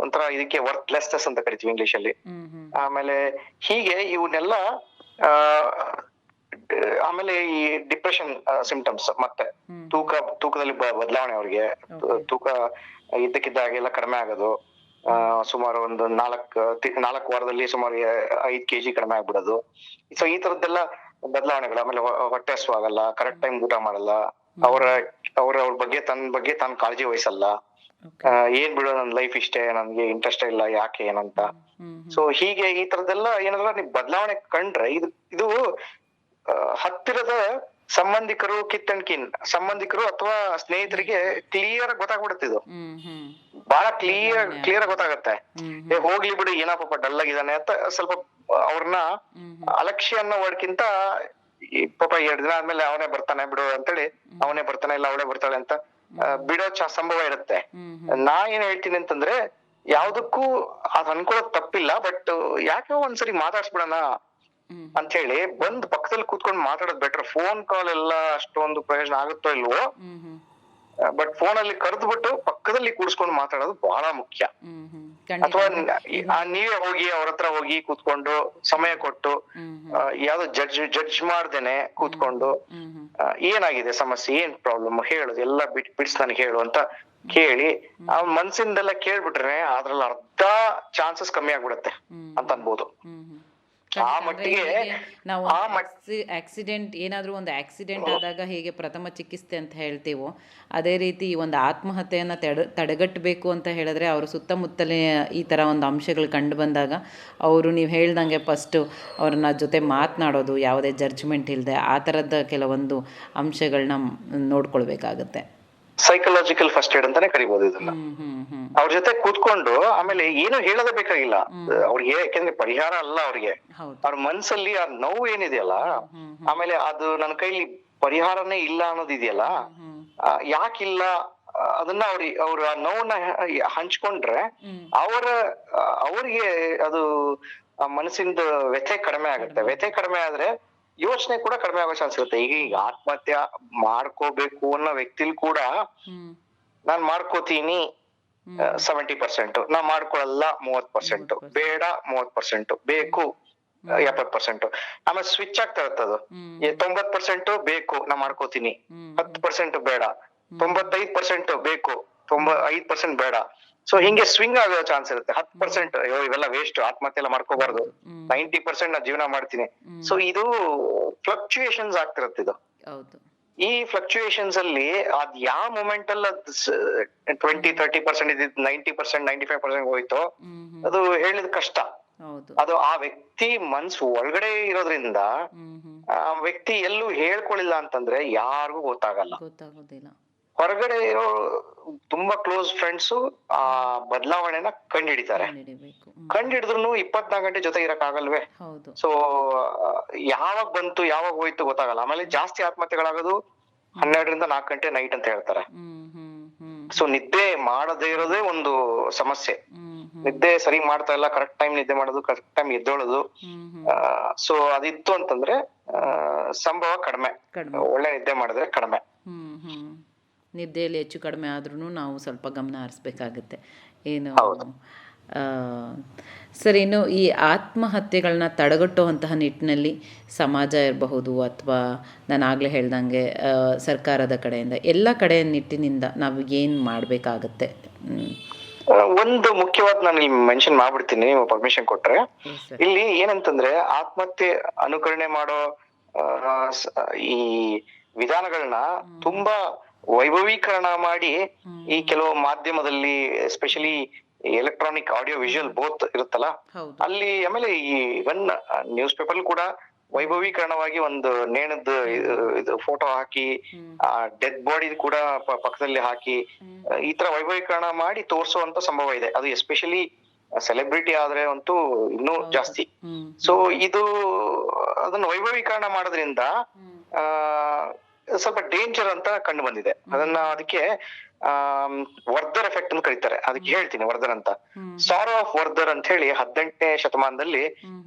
ಒಂಥರ ಇದಕ್ಕೆ ವರ್ತ್ಲೆಸ್ನೆಸ್ ಅಂತ ಕರಿತೀವಿ ಇಂಗ್ಲಿಷ್ ಅಲ್ಲಿ. ಆಮೇಲೆ ಹೀಗೆ ಇವನ್ನೆಲ್ಲ ಆಮೇಲೆ ಈ ಡಿಪ್ರೆಷನ್ ಸಿಂಪ್ಟಮ್ಸ್, ಮತ್ತೆ ತೂಕದಲ್ಲಿ ಬದಲಾವಣೆ, ಅವ್ರಿಗೆ ತೂಕ ಇದ್ದಕ್ಕಿದ್ದಾಗೆಲ್ಲ ಕಡಿಮೆ ಆಗೋದು, ಸುಮಾರು ಒಂದು 4 ವಾರದಲ್ಲಿ ಸುಮಾರು 5 kg ಕಡಿಮೆ ಆಗ್ಬಿಡೋದು. ಸೊ ಈ ತರದ್ದೆಲ್ಲ ಬದಲಾವಣೆಗಳು. ಆಮೇಲೆ ಹೊಟ್ಟೆ ಹಸು ಆಗಲ್ಲ, ಕರೆಕ್ಟ್ ಟೈಮ್ ಊಟ ಮಾಡಲ್ಲ, ಅವ್ರ ಬಗ್ಗೆ ತಾನು ಕಾಳಜಿ ವಹಿಸಲ್ಲ, ಏನ್ ಬಿಡೋ ನನ್ ಲೈಫ್ ಇಷ್ಟೇ, ನನ್ಗೆ ಇಂಟ್ರೆಸ್ಟ್ ಇಲ್ಲ, ಯಾಕೆ ಏನಂತ. ಸೊ ಹೀಗೆ ಈ ತರದೆಲ್ಲ ಏನಾದ್ರು ನೀವು ಬದಲಾವಣೆ ಕಂಡ್ರೆ ಇದು ಹತ್ತಿರದ ಸಂಬಂಧಿಕರು, ಸಂಬಂಧಿಕರು ಅಥವಾ ಸ್ನೇಹಿತರಿಗೆ ಕ್ಲಿಯರ್ ಆಗಿ ಗೊತ್ತಾಗ್ಬಿಡುತ್ತೆ. ಇದು ಬಹಳ ಕ್ಲಿಯರ್ ಆಗಿ ಗೊತ್ತಾಗತ್ತೆ. ಹೋಗ್ಲಿ ಬಿಡು, ಏನಪ್ಪ ಡಲ್ ಆಗಿದ್ದಾನೆ ಅಂತ ಸ್ವಲ್ಪ ಅವ್ರನ್ನ ಅಲಕ್ಷ್ಯ ಅನ್ನೋ ವರ್ಡ್ಕಿಂತ ಈ ಪಾಪ 2 ದಿನ ಆದ್ಮೇಲೆ ಅವನೇ ಬರ್ತಾನೆ ಬಿಡು ಅಂತೇಳಿ, ಅವನೇ ಬರ್ತಾನೆ ಇಲ್ಲ ಅವಳೇ ಬರ್ತಾಳೆ ಅಂತ ಬಿಡೋ ಸಂಭವ ಇರುತ್ತೆ. ನಾ ಏನ್ ಹೇಳ್ತೀನಿ ಅಂತಂದ್ರೆ, ಯಾವ್ದಕ್ಕೂ ಅದ್ ಅನ್ಕೊಳ್ಳೋದ್ ತಪ್ಪಿಲ್ಲ, ಬಟ್ ಯಾಕೆ ಒಂದ್ಸರಿ ಮಾತಾಡ್ಸ್ಬಿಡೋಣ ಅಂತ ಹೇಳಿ ಬಂದ್ ಪಕ್ಕದಲ್ಲಿ ಕೂತ್ಕೊಂಡು ಮಾತಾಡೋದ್ ಬೆಟರ್. ಫೋನ್ ಕಾಲ್ ಎಲ್ಲ ಅಷ್ಟೊಂದು ಪ್ರಯೋಜನ ಆಗುತ್ತೋ ಇಲ್ವೋ, ಬಟ್ ಫೋನ್ ಅಲ್ಲಿ ಕರೆದ್ಬಿಟ್ಟು ಪಕ್ಕದಲ್ಲಿ ಕೂಡ್ಸ್ಕೊಂಡು ಮಾತಾಡೋದು ಬಹಳ ಮುಖ್ಯ. ಅಥವಾ ನೀವೇ ಹೋಗಿ ಅವ್ರ ಹತ್ರ ಹೋಗಿ ಕೂತ್ಕೊಂಡು ಸಮಯ ಕೊಟ್ಟು, ಯಾವ್ದು ಜಡ್ಜ್ ಮಾಡ್ದೇನೆ ಕೂತ್ಕೊಂಡು, ಏನಾಗಿದೆ ಸಮಸ್ಯೆ, ಏನ್ ಪ್ರಾಬ್ಲಮ್ ಹೇಳುದು, ಎಲ್ಲ ಬಿಡ್ಸ್ ನನಗೆ ಹೇಳು ಅಂತ ಕೇಳಿ ಆ ಮನ್ಸಿಂದೆಲ್ಲ ಕೇಳ್ಬಿಟ್ರೆ ಅದ್ರಲ್ಲಿ ಅರ್ಧ ಚಾನ್ಸಸ್ ಕಮ್ಮಿ ಆಗ್ಬಿಡುತ್ತೆ ಅಂತ ಅನ್ಬೋದು. ಆ ಮಟ್ಟಿಗೆ ನಾವು ಆಕ್ಸಿಡೆಂಟ್, ಏನಾದರೂ ಒಂದು ಆಕ್ಸಿಡೆಂಟ್ ಆದಾಗ ಹೇಗೆ ಪ್ರಥಮ ಚಿಕಿತ್ಸೆ ಅಂತ ಹೇಳ್ತೀವೋ, ಅದೇ ರೀತಿ ಒಂದು ಆತ್ಮಹತ್ಯೆಯನ್ನು ತಡೆಗಟ್ಟಬೇಕು ಅಂತ ಹೇಳಿದ್ರೆ ಅವ್ರ ಸುತ್ತಮುತ್ತಲೇ ಈ ಥರ ಒಂದು ಅಂಶಗಳು ಕಂಡು ಬಂದಾಗ ಅವರು, ನೀವು ಹೇಳ್ದಂಗೆ ಫಸ್ಟು ಅವ್ರನ್ನ ಜೊತೆ ಮಾತನಾಡೋದು, ಯಾವುದೇ ಜಡ್ಜ್ಮೆಂಟ್ ಇಲ್ಲದೆ, ಆ ಥರದ ಕೆಲವೊಂದು ಅಂಶಗಳನ್ನ ನೋಡ್ಕೊಳ್ಬೇಕಾಗತ್ತೆ. ಸೈಕಲಾಜಿಕಲ್ ಫಸ್ಟ್ ಏಡ್ ಅಂತಾನೆ ಕರಿಬಹುದು ಇದನ್ನ. ಅವ್ರ ಜೊತೆ ಕೂತ್ಕೊಂಡು, ಆಮೇಲೆ ಏನು ಹೇಳೋದೇ ಬೇಕಾಗಿಲ್ಲ ಅವ್ರಿಗೆ, ಯಾಕೆಂದ್ರೆ ಪರಿಹಾರ ಅಲ್ಲ ಅವ್ರಿಗೆ, ಅವ್ರ ಮನ್ಸಲ್ಲಿ ಆ ನೋವು ಏನಿದೆಯಲ್ಲ, ಆಮೇಲೆ ಅದು ನನ್ನ ಕೈಲಿ ಪರಿಹಾರನೇ ಇಲ್ಲ ಅನ್ನೋದಿದೆಯಲ್ಲ, ಯಾಕಿಲ್ಲ ಅದನ್ನ ಅವ್ರ ನೋವನ್ನ ಹಂಚ್ಕೊಂಡ್ರೆ ಅವ್ರಿಗೆ ಅದು ಮನಸ್ಸಿಂದ ವ್ಯಥೆ ಕಡಿಮೆ ಆಗುತ್ತೆ. ವ್ಯಥೆ ಕಡಿಮೆ ಆದ್ರೆ ಯೋಚನೆ ಕೂಡ ಕಡಿಮೆ ಆಗೋ ಚಾನ್ಸ್ ಇರುತ್ತೆ. ಈಗ ಆತ್ಮಹತ್ಯೆ ಮಾಡ್ಕೋಬೇಕು ಅನ್ನೋ ವ್ಯಕ್ತಿಲ್ ಕೂಡ ನಾನ್ ಮಾಡ್ಕೋತೀನಿ 70%, ನಾ ಮಾಡ್ಕೊಳಲ್ಲ 30%, ಬೇಡ 30%, ಬೇಕು 70%. ಆಮೇಲೆ ಸ್ವಿಚ್ ಆಗ್ತಾ ಇರ್ತದ, 90% ಬೇಕು ನಾ ಮಾಡ್ಕೋತೀನಿ, 10% ಬೇಡ, 95% ಬೇಕು, 5% ಬೇಡ. ಸೊ ಹಿಂಗೆ ಸ್ವಿಂಗ್ ಆಗೋ ಚಾನ್ಸ್ ಇರುತ್ತೆ. 10% ಇವೆಲ್ಲ ವೇಸ್ಟ್, ಆತ್ಮಹತ್ಯೆ ಎಲ್ಲ ಮಾಡ್ಕೋಬಾರ್ದು, 90% ನಾ ಜೀವನ ಮಾಡ್ತೀನಿ. ಸೊ ಇದು ಫ್ಲಕ್ಚುಯೇಷನ್ಸ್ ಆಗ್ತಿರತ್ತೆ. ಇದು ಹೌದು. ಈ ಫ್ಲಕ್ಚುಯೇಷನ್ಸ್ ಅಲ್ಲಿ ಅದ್ ಯಾವ ಮೂಮೆಂಟ್ ಅಲ್ಲಿ 20-30% ಇದ್ದಿದ್ದು 90% 95% ಹೋಯ್ತು, ಅದು ಹೇಳಿದ ಕಷ್ಟ. ಅದು ಆ ವ್ಯಕ್ತಿ ಮನ್ಸು ಒಳಗಡೆ ಇರೋದ್ರಿಂದ ಆ ವ್ಯಕ್ತಿ ಎಲ್ಲೂ ಹೇಳ್ಕೊಳ್ಳಿಲ್ಲ ಅಂತಂದ್ರೆ ಯಾರಿಗೂ ಗೊತ್ತಾಗೋದಿಲ್ಲ. ಹೊರಗಡೆ ಇರೋ ತುಂಬಾ ಕ್ಲೋಸ್ ಫ್ರೆಂಡ್ಸ್ ಆ ಬದಲಾವಣೆನ ಕಂಡಿಡಿತಾರೆ. ಕಂಡಿಡಿದ್ರು 24 ಗಂಟೆ ಜೊತೆ ಇರಕ್ ಆಗಲ್ವೇ? ಸೊ ಯಾವಾಗ ಬಂತು ಯಾವಾಗ ಹೋಯ್ತು ಗೊತ್ತಾಗಲ್ಲ. ಆಮೇಲೆ ಜಾಸ್ತಿ ಆತ್ಮಹತ್ಯೆಗಳಾಗೋದು 12-4 ಗಂಟೆ ನೈಟ್ ಅಂತ ಹೇಳ್ತಾರೆ. ಸೊ ನಿದ್ದೆ ಮಾಡದೇ ಇರೋದೇ ಒಂದು ಸಮಸ್ಯೆ. ನಿದ್ದೆ ಸರಿ ಮಾಡ್ತಾ ಇಲ್ಲ, ಕರೆಕ್ಟ್ ಟೈಮ್ ನಿದ್ದೆ ಮಾಡೋದು, ಕರೆಕ್ಟ್ ಟೈಮ್ ಎದ್ದೋಳೋದು. ಸೊ ಅದಿತ್ತು ಅಂತಂದ್ರೆ ಸಂಭವ ಕಡಿಮೆ. ಒಳ್ಳೆ ನಿದ್ದೆ ಮಾಡಿದ್ರೆ ಕಡಿಮೆ. ನಿದ್ದೆಯಲ್ಲಿ ಹೆಚ್ಚು ಕಡಿಮೆ ಆದ್ರೂ ನಾವು ಸ್ವಲ್ಪ ಗಮನ ಹರಿಸ್ಬೇಕಾಗುತ್ತೆ. ಏನು ಸರ್, ಇನ್ನು ಈ ಆತ್ಮಹತ್ಯೆಗಳನ್ನ ತಡೆಗಟ್ಟುವಂತಹ ನಿಟ್ಟಿನಲ್ಲಿ ಸಮಾಜ ಇರಬಹುದು ಅಥವಾ ನಾನು ಆಗಲೇ ಹೇಳ್ದಂಗೆ ಸರ್ಕಾರದ ಕಡೆಯಿಂದ ಎಲ್ಲ ಕಡೆ ನಿಟ್ಟಿನಿಂದ ನಾವು ಏನು ಮಾಡಬೇಕಾಗತ್ತೆ? ಒಂದು ಮುಖ್ಯವಾದ ನಾನು ಇಲ್ಲಿ ಮೆನ್ಷನ್ ಮಾಡ್ಬಿಡ್ತೀನಿ, ನೀವು ಪರ್ಮಿಷನ್ ಕೊಟ್ರೆ. ಇಲ್ಲಿ ಏನಂತಂದ್ರೆ ಆತ್ಮಹತ್ಯೆ ಅನುಕರಣೆ ಮಾಡೋ ಈ ವಿಧಾನಗಳನ್ನ ತುಂಬಾ ವೈಭವೀಕರಣ ಮಾಡಿ ಈ ಕೆಲವು ಮಾಧ್ಯಮದಲ್ಲಿ, especially electronic audio visual both ಇರುತ್ತಲ್ಲ ಅಲ್ಲಿ, ಆಮೇಲೆ ಈ ಇವನ್ ನ್ಯೂಸ್ ಪೇಪರ್ ಕೂಡ ವೈಭವೀಕರಣವಾಗಿ ಒಂದು ನೇಣದ ಇದು ಫೋಟೋ ಹಾಕಿ, ಆ ಡೆಡ್ ಬಾಡಿ ಕೂಡ ಪಕ್ಕದಲ್ಲಿ ಹಾಕಿ, ಈ ತರ ವೈಭವೀಕರಣ ಮಾಡಿ ತೋರ್ಸುವಂತ ಸಂಭವ ಇದೆ. ಅದು ಎಸ್ಪೆಷಲಿ ಸೆಲೆಬ್ರಿಟಿ ಆದ್ರೆ ಅಂತೂ ಇನ್ನೂ ಜಾಸ್ತಿ. ಸೊ ಇದು ಅದನ್ನ ವೈಭವೀಕರಣ ಮಾಡೋದ್ರಿಂದ ಸ್ವಲ್ಪ ಡೇಂಜರ್ ಅಂತ ಕಂಡು ಬಂದಿದೆ. ಅದಕ್ಕೆ ವರ್ಧರ್ ಎಫೆಕ್ಟ್ ಅಂತ ಕರೀತಾರೆ. ಅದಕ್ಕೆ ಹೇಳ್ತೀನಿ ವರ್ಧರ್ ಅಂತ. ಸಾರೋ ಆಫ್ ವರ್ಧರ್ ಅಂತ ಹೇಳಿ 18ನೇ ಶತಮಾನದಲ್ಲಿ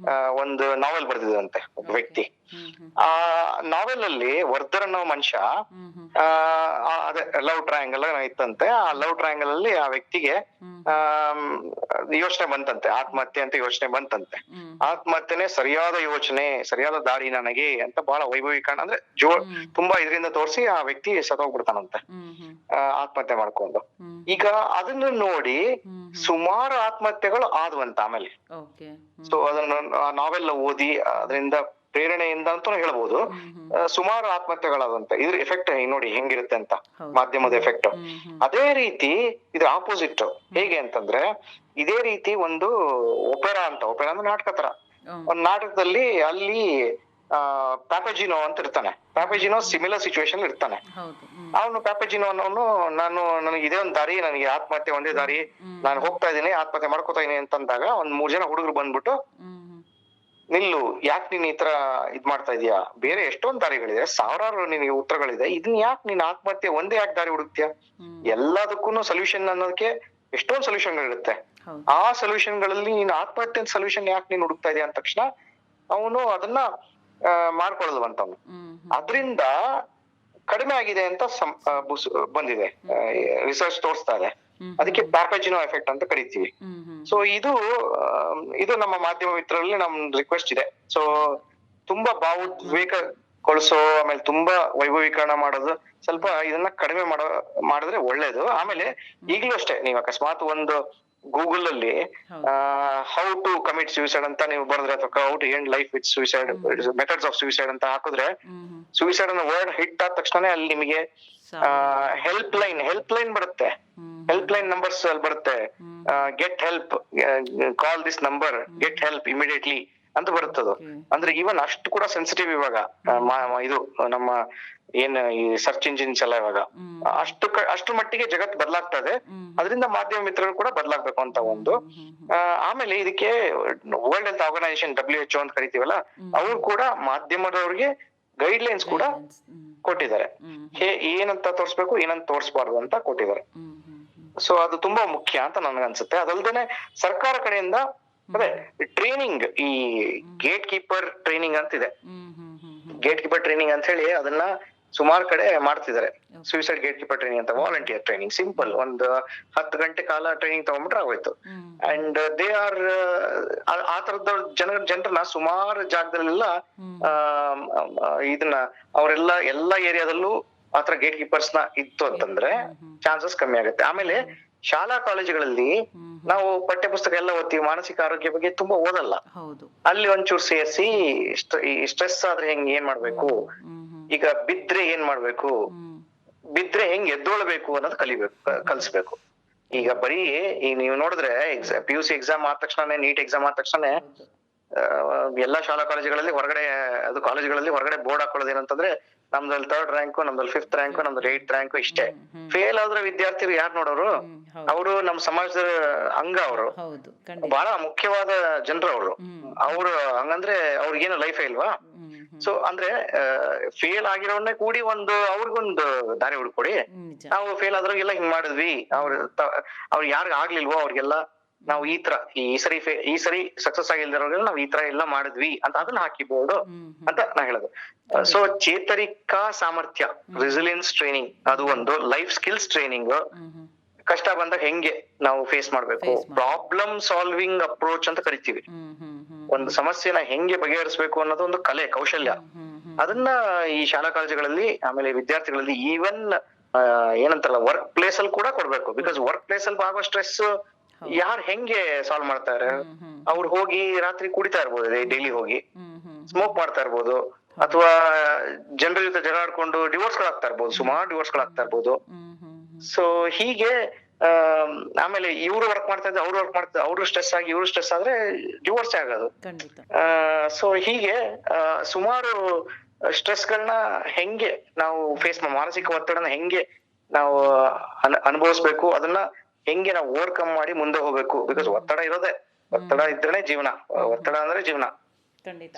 ಒಂದು ನಾವೆಲ್ ಬರ್ದಿದಂತೆ ಒಬ್ಬ ವ್ಯಕ್ತಿ. ಆ ನಾವೆಲ್ ಅಲ್ಲಿ ವರ್ಧರ್ ಅನ್ನೋ ಮನುಷ್ಯ ಅದೇ ಲವ್ ಟ್ರಯಾಂಗಲ್ ಇತ್ತಂತೆ. ಆ ಲವ್ ಟ್ರಯಾಂಗಲ್ ಅಲ್ಲಿ ಆ ವ್ಯಕ್ತಿಗೆ ಯೋಚನೆ ಬಂತಂತೆ, ಆತ್ಮಹತ್ಯೆ ಅಂತ ಯೋಚನೆ ಬಂತಂತೆ. ಆತ್ಮಹತ್ಯೆನೆ ಸರಿಯಾದ ಯೋಚನೆ, ಸರಿಯಾದ ದಾರಿ ನನಗೆ ಅಂತ ಬಹಳ ವೈಭವೀಕರಣ ಅಂದ್ರೆ ತುಂಬಾ ಇದರಿಂದ ತೋರಿಸಿ ಆ ವ್ಯಕ್ತಿ ಸತ್ತೋಗ್ಬಿಡ್ತಾನಂತೆ ಆತ್ಮಹತ್ಯೆ ಮಾಡ್ಕೊಂಡು. ಈಗ ಅದನ್ನ ನೋಡಿ ಸುಮಾರು ಆತ್ಮಹತ್ಯೆಗಳು ಆದ್ವಂತ ಆಮೇಲೆ. ಸೊ ಅದನ್ನ ನಾವೆಲ್ಲ ಓದಿ ಅದರಿಂದ ಪ್ರೇರಣೆಯಿಂದ ಅಂತೂ ಹೇಳ್ಬೋದು, ಸುಮಾರು ಆತ್ಮಹತ್ಯೆಗಳಾದಂತೆ. ಇದ್ರ ಎಫೆಕ್ಟ್ ನೋಡಿ ಹೆಂಗಿರುತ್ತೆ ಅಂತ, ಮಾಧ್ಯಮದ ಎಫೆಕ್ಟ್. ಅದೇ ರೀತಿ ಇದ್ರ ಆಪೋಸಿಟ್ ಹೇಗೆ ಅಂತಂದ್ರೆ, ಇದೇ ರೀತಿ ಒಂದು ಒಪೆರಾ ಅಂದ್ರೆ ನಾಟಕ ತರ. ಒಂದ್ ನಾಟಕದಲ್ಲಿ ಅಲ್ಲಿ ಪ್ಯಾಪಜಿನೋ ಅಂತ ಇರ್ತಾನೆ. ಪ್ಯಾಪಜಿನೋ ಸಿಮಿಲರ್ ಸಿಚುವೇಶನ್ ಇರ್ತಾನೆ. ಅವನು ಪ್ಯಾಪಜಿನೋ ಅನ್ನೋನು ನನಗೆ ಇದೇ ಒಂದ್ ದಾರಿ, ನನಗೆ ಆತ್ಮಹತ್ಯೆ ಒಂದೇ ದಾರಿ, ನಾನು ಹೋಗ್ತಾ ಇದೀನಿ, ಆತ್ಮಹತ್ಯೆ ಮಾಡ್ಕೋತಾ ಇದೀನಿ ಅಂತಂದಾಗ ಒಂದ್ 3 ಜನ ಹುಡುಗರು ಬಂದ್ಬಿಟ್ಟು, ನಿಲ್ಲು, ಯಾಕೆ ನೀನ್ ಈ ತರ ಇದ್ ಮಾಡ್ತಾ ಇದೀಯಾ, ಬೇರೆ ಎಷ್ಟೊಂದ್ ದಾರಿಗಳಿದೆ, ಸಾವಿರಾರು ನಿನಗೆ ಉತ್ತರಗಳಿದೆ, ಇದನ್ನ ಯಾಕೆ ನೀನ್ ಆತ್ಮಹತ್ಯೆ ಒಂದೇ ಯಾಕೆ ದಾರಿ ಹುಡುಕ್ತಿಯಾ? ಎಲ್ಲದಕ್ಕೂ ಸೊಲ್ಯೂಷನ್ ಅನ್ನೋದಕ್ಕೆ ಎಷ್ಟೊಂದ್ ಸೊಲ್ಯೂಷನ್ಗಳಿರುತ್ತೆ. ಆ ಸೊಲ್ಯೂಷನ್ಗಳಲ್ಲಿ ನೀನ್ ಆತ್ಮಹತ್ಯೆ ಸೊಲ್ಯೂಷನ್ ಯಾಕೆ ನೀನ್ ಹುಡುಕ್ತಾ ಇದೀಯ ಅಂದ ತಕ್ಷಣ ಅವನು ಅದನ್ನ ಮಾಡ್ಕೊಳ್ಳಲ್ವಂತವ್ನು. ಅದ್ರಿಂದ ಕಡಿಮೆ ಆಗಿದೆ ಅಂತ ಬಂದಿದೆ, ರಿಸರ್ಚ್ ತೋರಿಸ್ತಾ ಇದೆ. ಅದಕ್ಕೆ ಪ್ಯಾಪಜಿನೋ ಎಫೆಕ್ಟ್ ಅಂತ ಕರಿತೀವಿ. ಸೊ ಇದು ನಮ್ಮ ಮಾಧ್ಯಮ ಮಿತ್ರರಲ್ಲಿ ನಮ್ ರಿಕ್ವೆಸ್ಟ್ ಇದೆ. ಸೊ ತುಂಬಾ ಭಾವೋದ್ವೇಗಗೊಳಿಸೋ, ಆಮೇಲೆ ತುಂಬಾ ವೈಭವೀಕರಣ ಮಾಡೋದು, ಸ್ವಲ್ಪ ಇದನ್ನ ಕಡಿಮೆ ಮಾಡಿದ್ರೆ ಒಳ್ಳೇದು. ಆಮೇಲೆ ಈಗ್ಲೂ ಅಷ್ಟೇ, ನೀವು ಅಕಸ್ಮಾತ್ ಒಂದು ಗೂಗಲ್ ಅಲ್ಲಿ ಹೌ ಟು ಕಮಿಟ್ ಸುಯಿಸೈಡ್ ಅಂತ ನೀವು ಬರೆದ್ರೆ, ಅಥವಾ how to end life with suicide, methods of suicide ಅಂತ ಹಾಕಿದ್ರೆ, ಸುಯಿಸೈಡ್ ಅನ್ನೋ ವರ್ಡ್ ಹಿಟ್ ಆದ ತಕ್ಷಣ ಅಲ್ಲಿ ನಿಮಗೆ ಹೆಲ್ಪ್ ಲೈನ್ ಬರುತ್ತೆ. ಹೆಲ್ಪ್ ಲೈನ್ ನಂಬರ್ಸ್ ಅಲ್ಲಿ ಬರುತ್ತೆ. Get help, call this number, get help immediately ಅಂತ ಬರುತ್ತದು. ಅಂದ್ರೆ ಈವನ್ ಅಷ್ಟು ಕೂಡ ಸೆನ್ಸಿಟಿವ್ ಇವಾಗ ಇದು ನಮ್ಮ ಏನ್ ಈ ಸರ್ಚ್ ಇಂಜಿನ್ಸ್ ಎಲ್ಲ ಇವಾಗ ಅಷ್ಟು ಮಟ್ಟಿಗೆ ಜಗತ್ ಬದಲಾಗ್ತಾ ಇದೆ. ಅದರಿಂದ ಮಾಧ್ಯಮ ಮಿತ್ರರು ಕೂಡ ಬದಲಾಗ್ಬೇಕು ಅಂತ ಒಂದು. ಆಮೇಲೆ ಇದಕ್ಕೆ ವರ್ಲ್ಡ್ ಹೆಲ್ತ್ ಆರ್ಗನೈಸೇಷನ್ WHO ಅಂತ ಕರಿತೀವಲ್ಲ, ಅವ್ರು ಕೂಡ ಮಾಧ್ಯಮದವ್ರಿಗೆ ಗೈಡ್ ಲೈನ್ಸ್ ಕೂಡ ಕೊಟ್ಟಿದ್ದಾರೆ. ಏನಂತ ತೋರ್ಸ್ಬೇಕು, ಏನಂತ ತೋರ್ಸ್ಬಾರ್ದು ಅಂತ ಕೊಟ್ಟಿದ್ದಾರೆ. ಸೊ ಅದು ತುಂಬಾ ಮುಖ್ಯ ಅಂತ ನನ್ಗನ್ಸುತ್ತೆ. ಅದಲ್ದೇನೆ ಸರ್ಕಾರ ಕಡೆಯಿಂದ ಅದೇ ಟ್ರೈನಿಂಗ್, ಈ ಗೇಟ್ ಕೀಪರ್ ಟ್ರೈನಿಂಗ್ ಅಂತಿದೆ. ಗೇಟ್ ಕೀಪರ್ ಟ್ರೈನಿಂಗ್ ಅಂತ ಹೇಳಿ ಅದನ್ನ ಸುಮಾರು ಕಡೆ ಮಾಡ್ತಿದ್ದಾರೆ. ಸುಯಿಸೈಡ್ ಗೇಟ್ ಕೀಪರ್ ಟ್ರೈನಿಂಗ್ ಅಂತ, ವಾಲಂಟಿಯರ್ ಟ್ರೈನಿಂಗ್, ಸಿಂಪಲ್ ಒಂದು 10 ಗಂಟೆ ಕಾಲ ಟ್ರೈನಿಂಗ್ ತಗೊಂಡ್ಬಿಟ್ರೆ ಆಗೋಯ್ತು. ಅಂಡ್ ದೇ ಆರ್ ಆ ತರದ ಜನರನ್ನ ಸುಮಾರು ಜಾಗದಲ್ಲೆಲ್ಲ ಇದನ್ನ ಅವರೆಲ್ಲ ಎಲ್ಲಾ ಏರಿಯಾದಲ್ಲೂ ಆತರ ಗೇಟ್ ಕೀಪರ್ಸ್ ನ ಇತ್ತು ಅಂತಂದ್ರೆ ಚಾನ್ಸಸ್ ಕಮ್ಮಿ ಆಗುತ್ತೆ. ಆಮೇಲೆ ಶಾಲಾ ಕಾಲೇಜುಗಳಲ್ಲಿ ನಾವು ಪಠ್ಯ ಪುಸ್ತಕ ಎಲ್ಲ ಓದ್ತೀವಿ, ಮಾನಸಿಕ ಆರೋಗ್ಯ ಬಗ್ಗೆ ತುಂಬಾ ಓದಲ್ಲ. ಹೌದು. ಅಲ್ಲಿ ಒಂಚೂರು ಸೇರಿಸಿ ಸ್ಟ್ರೆಸ್ ಆದ್ರೆ ಏನ್ ಮಾಡ್ಬೇಕು, ಈಗ ಬಿದ್ರೆ ಏನ್ ಮಾಡ್ಬೇಕು, ಬಿದ್ರೆ ಹೆಂಗ್ ಎದ್ದೊಳ್ಬೇಕು ಅನ್ನೋದು ಕಲಿಸ್ಬೇಕು. ಈಗ ಬರೀ ಈಗ ನೀವು ನೋಡಿದ್ರೆ PUC ಎಕ್ಸಾಮ್ ಆದ ತಕ್ಷಣ, ನೀಟ್ ಎಕ್ಸಾಮ್ ಆದ ತಕ್ಷಣ ಎಲ್ಲಾ ಶಾಲಾ ಕಾಲೇಜುಗಳಲ್ಲಿ ಹೊರಗಡೆ, ಅದು ಕಾಲೇಜುಗಳಲ್ಲಿ ಹೊರಗಡೆ ಬೋರ್ಡ್ ಹಾಕೊಳ್ಳೋದು ಏನಂತಂದ್ರೆ ನಮ್ದಲ್ಲಿ 3rd ರ್ಯಾಂಕ್, ನಮ್ದಲ್ಲಿ 5th ರ್ಯಾಂಕ್, ನಮ್ದಲ್ಲಿ 8th ರ್ಯಾಂಕ್ ಇಷ್ಟೇ. ಫೇಲ್ ಆದ್ರೆ ವಿದ್ಯಾರ್ಥಿಗಳು ಯಾರು ನೋಡೋರು? ಅವರು ನಮ್ಮ ಸಮಾಜದ ಅಂಗ, ಅವರು ಬಹಳ ಮುಖ್ಯವಾದ ಜನರು ಅವರು ಹಂಗಂದ್ರೆ ಅವ್ರಿಗೇನು ಲೈಫೇ ಇಲ್ವಾ? ಸೊ ಅಂದ್ರೆ ಫೇಲ್ ಆಗಿರೋನ್ನೇ ಕೂಡಿ ಅವ್ರಿಗೊಂದು ದಾರಿ ಹುಡ್ಕೊಡಿ. ನಾವು ಫೇಲ್ ಆದ್ರಿಗೆಲ್ಲ ಹಿಂಗ್ ಮಾಡಿದ್ವಿ, ಅವ್ರು ಯಾರಿಗ ಆಗ್ಲಿಲ್ವೋ ಅವ್ರಿಗೆಲ್ಲ ನಾವು ಈ ಸರಿ ಸಕ್ಸಸ್ ಆಗಿಲ್ದಿರೋರ್ಗೆಲ್ಲ ನಾವು ಈ ತರ ಎಲ್ಲ ಮಾಡಿದ್ವಿ ಅಂತ ಅದನ್ನ ಹಾಕಿಬಹುದು ಅಂತ ನಾ ಹೇಳೋದು. ಸೊ ಚೇತರಿಕಾ ಸಾಮರ್ಥ್ಯ, ರೆಸಿಲಿಯನ್ಸ್ ಟ್ರೈನಿಂಗ್, ಅದು ಒಂದು ಲೈಫ್ ಸ್ಕಿಲ್ಸ್ ಟ್ರೈನಿಂಗ್. ಕಷ್ಟ ಬಂದಾಗ ಹೆಂಗೆ ನಾವು ಫೇಸ್ ಮಾಡ್ಬೇಕು, ಪ್ರಾಬ್ಲಮ್ ಸಾಲ್ವಿಂಗ್ ಅಪ್ರೋಚ್ ಅಂತ ಕರಿತೀವಿ. ಒಂದು ಸಮಸ್ಯೆನ ಹೆಂಗೆ ಬಗೆಹರಿಸಬೇಕು ಅನ್ನೋದು ಒಂದು ಕಲೆ, ಕೌಶಲ್ಯ. ಅದನ್ನ ಈ ಶಾಲಾ ಕಾಲೇಜುಗಳಲ್ಲಿ, ಆಮೇಲೆ ವಿದ್ಯಾರ್ಥಿಗಳಲ್ಲಿ, ಈವನ್ ಏನಂತಾರಲ್ಲ ವರ್ಕ್ ಪ್ಲೇಸ್ ಅಲ್ಲಿ ಕೂಡ ಕೊಡ್ಬೇಕು. ಬಿಕಾಸ್ ವರ್ಕ್ ಪ್ಲೇಸ್ ಅಲ್ಲಿ ಆಗೋ ಸ್ಟ್ರೆಸ್ ಯಾರು ಹೆಂಗೆ ಸಾಲ್ವ್ ಮಾಡ್ತಾರೆ? ಅವ್ರು ಹೋಗಿ ರಾತ್ರಿ ಕುಡಿತಾ ಇರ್ಬೋದು, ಡೈಲಿ ಹೋಗಿ ಸ್ಮೋಕ್ ಮಾಡ್ತಾ ಇರ್ಬೋದು, ಅಥವಾ ಜನರ ಜೊತೆ ಜಗಳ ಆಡ್ಕೊಂಡು ಡಿವೋರ್ಸ್ಗಳಾಗ್ತಾ ಇರ್ಬೋದು, ಸುಮಾರು ಡಿವೋರ್ಸ್ಗಳಾಗ್ತಾ ಇರ್ಬೋದು. ಸೊ ಹೀಗೆ ಆಮೇಲೆ ಇವ್ರು ವರ್ಕ್ ಮಾಡ್ತಾ ಇದ್ರೆ ಅವ್ರು ವರ್ಕ್ ಮಾಡ್ತಾರೆ, ಅವ್ರು ಸ್ಟ್ರೆಸ್ ಆಗಿ ಇವ್ರು ಸ್ಟ್ರೆಸ್ ಆದ್ರೆ ಡಿವೋರ್ಸ್ ಆಗೋದು. ಸೊ ಹೀಗೆ ಸುಮಾರು ಸ್ಟ್ರೆಸ್ ಗಳನ್ನ ಹೆಂಗೆ ನಾವು ಮಾನಸಿಕ ಒತ್ತಡನ ಹೆಂಗೆ ನಾವು ಅನುಭವಿಸ್ಬೇಕು, ಅದನ್ನ ಹೆಂಗೆ ನಾವು ಓವರ್ಕಮ್ ಮಾಡಿ ಮುಂದೆ ಹೋಗ್ಬೇಕು. ಬಿಕಾಸ್ ಒತ್ತಡ ಇದ್ರೇನೆ ಜೀವನ, ಒತ್ತಡ ಅಂದ್ರೆ ಜೀವನ.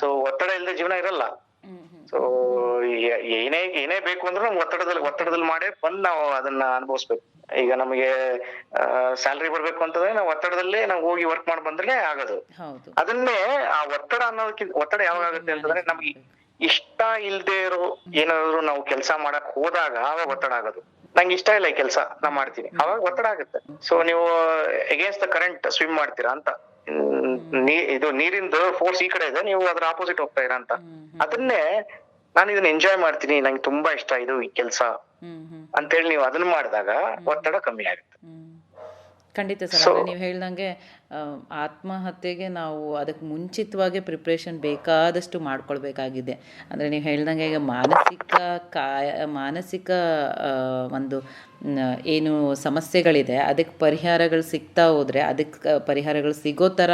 ಸೊ ಒತ್ತಡ ಇಲ್ಲದೆ ಜೀವನ ಇರಲ್ಲ. ಸೊ ಏನೇ ಬೇಕು ಅಂದ್ರೂ ನಾವು ಒತ್ತಡದಲ್ಲಿ ಮಾಡೇ ಬಂದ್ ನಾವು ಅದನ್ನ ಅನುಭವಿಸ್ಬೇಕು. ಈಗ ನಮಗೆ ಸ್ಯಾಲ್ರಿ ಬರ್ಬೇಕು ಅಂತಂದ್ರೆ ನಾವು ಒತ್ತಡದಲ್ಲೇ ನಾವು ಹೋಗಿ ವರ್ಕ್ ಮಾಡಿ ಬಂದ್ರೆ ಆಗೋದು. ಅದನ್ನೇ ಆ ಒತ್ತಡ ಯಾವಾಗ ಆಗುತ್ತೆ ಅಂತಂದ್ರೆ ನಮ್ಗೆ ಇಷ್ಟ ಇಲ್ದೇ ಇರೋ ಏನಾದ್ರು ನಾವು ಕೆಲಸ ಮಾಡಕ್ ಹೋದಾಗ ಆವಾಗ ಒತ್ತಡ ಆಗೋದು. ನಂಗೆ ಇಷ್ಟ ಇಲ್ಲ ಈ ಕೆಲಸ, ನಾ ಮಾಡ್ತೀನಿ, ಅವಾಗ ಒತ್ತಡ ಆಗುತ್ತೆ. ಸೊ ನೀವು ಅಗೇನ್ಸ್ಟ್ ದ ಕರೆಂಟ್ ಸ್ವಿಮ್ ಮಾಡ್ತೀರಾ ಅಂತ, ಇದು ನೀರಿಂದು ಫೋರ್ಸ್ ಈ ಕಡೆ ಇದೆ, ನೀವು ಅದ್ರ ಆಪೋಸಿಟ್ ಹೋಗ್ತಾ ಇರಾ ಅಂತ. ಅದನ್ನೇ ನಾನು ಇದನ್ನ ಎಂಜಾಯ್ ಮಾಡ್ತೀನಿ, ನಂಗೆ ತುಂಬಾ ಇಷ್ಟ ಇದು ಈ ಕೆಲಸ ಅಂತೇಳಿ ನೀವು ಅದನ್ನ ಮಾಡಿದಾಗ ಒತ್ತಡ ಕಮ್ಮಿ ಆಗುತ್ತೆ. ಖಂಡಿತ ಸರ್. ನೀವು ಹೇಳ್ದಂಗೆ ಆತ್ಮಹತ್ಯೆಗೆ ನಾವು ಅದಕ್ಕೆ ಮುಂಚಿತವಾಗಿ ಪ್ರಿಪ್ರೇಷನ್ ಬೇಕಾದಷ್ಟು ಮಾಡ್ಕೊಳ್ಬೇಕಾಗಿದೆ. ಅಂದರೆ ನೀವು ಹೇಳ್ದಂಗೆ ಈಗ ಮಾನಸಿಕ ಒಂದು ಏನು ಸಮಸ್ಯೆಗಳಿದೆ ಅದಕ್ಕೆ ಪರಿಹಾರಗಳು ಸಿಗ್ತಾ ಹೋದರೆ, ಅದಕ್ಕೆ ಪರಿಹಾರಗಳು ಸಿಗೋ ಥರ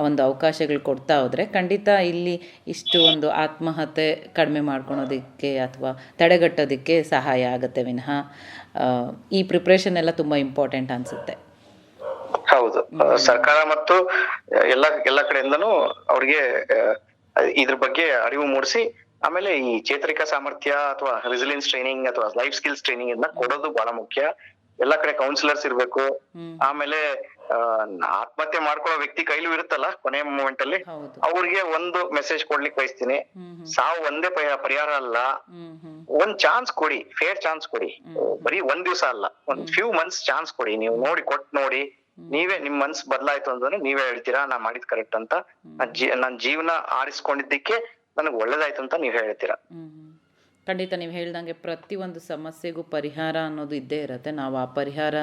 ಒಂದು ಅವಕಾಶಗಳು ಕೊಡ್ತಾ ಹೋದರೆ ಖಂಡಿತ ಇಲ್ಲಿ ಇಷ್ಟು ಒಂದು ಆತ್ಮಹತ್ಯೆ ಕಡಿಮೆ ಮಾಡ್ಕೊಳೋದಕ್ಕೆ ಅಥವಾ ತಡೆಗಟ್ಟೋದಕ್ಕೆ ಸಹಾಯ ಆಗುತ್ತೆ ವಿನಃ ಈ ಪ್ರಿಪ್ರೇಷನ್ ಎಲ್ಲ ತುಂಬ ಇಂಪಾರ್ಟೆಂಟ್ ಅನಿಸುತ್ತೆ. ಹೌದು, ಸರ್ಕಾರ ಮತ್ತು ಎಲ್ಲ ಕಡೆಯಿಂದನೂ ಅವ್ರಿಗೆ ಇದ್ರ ಬಗ್ಗೆ ಅರಿವು ಮೂಡಿಸಿ, ಆಮೇಲೆ ಈ ಚೇತರಿಕಾ ಸಾಮರ್ಥ್ಯ ಅಥವಾ ರೆಸಿಲಿಯನ್ಸ್ ಟ್ರೈನಿಂಗ್ ಅಥವಾ ಲೈಫ್ ಸ್ಕಿಲ್ಸ್ ಟ್ರೈನಿಂಗ್ ಅನ್ನ ಕೊಡೋದು ಬಹಳ ಮುಖ್ಯ. ಎಲ್ಲಾ ಕಡೆ ಕೌನ್ಸಿಲರ್ಸ್ ಇರ್ಬೇಕು. ಆಮೇಲೆ ಆತ್ಮಹತ್ಯೆ ಮಾಡ್ಕೊಳ್ಳೋ ವ್ಯಕ್ತಿ ಕೈಲೂ ಇರುತ್ತಲ್ಲ ಕೊನೆ ಮೂಮೆಂಟ್ ಅಲ್ಲಿ, ಅವ್ರಿಗೆ ಒಂದು ಮೆಸೇಜ್ ಕೊಡ್ಲಿಕ್ಕೆ ಬಯಸ್ತೀನಿ. ಸಾವು ಒಂದೇ ಪರಿಹಾರ ಅಲ್ಲ, ಒಂದ್ ಚಾನ್ಸ್ ಕೊಡಿ, ಫೇರ್ ಚಾನ್ಸ್ ಕೊಡಿ. ಬರೀ ಒಂದ್ ದಿವಸ ಅಲ್ಲ, ಒಂದ್ ಫ್ಯೂ ಮಂತ್ಸ್ ಚಾನ್ಸ್ ಕೊಡಿ. ನೀವು ಕೊಟ್ ನೋಡಿ, ನೀವೇ ನಿಮ್ ಮನ್ಸ್ ಬದಲಾಯ್ತು ಅಂತಂದ್ರೆ ನೀವೇ ಹೇಳ್ತೀರಾ ನಾ ಮಾಡಿದ್ ಕರೆಕ್ಟ್ ಅಂತ, ನನ್ ಜೀವನ ಆರಿಸ್ಕೊಂಡಿದ್ದಕ್ಕೆ ನನಗ್ ಒಳ್ಳೇದಾಯ್ತು ಅಂತ ನೀವ್ ಹೇಳ್ತೀರಾ. ಖಂಡಿತ ನೀವು ಹೇಳ್ದಂಗೆ ಪ್ರತಿಯೊಂದು ಸಮಸ್ಯೆಗೂ ಪರಿಹಾರ ಅನ್ನೋದು ಇದ್ದೇ ಇರುತ್ತೆ. ನಾವು ಆ ಪರಿಹಾರ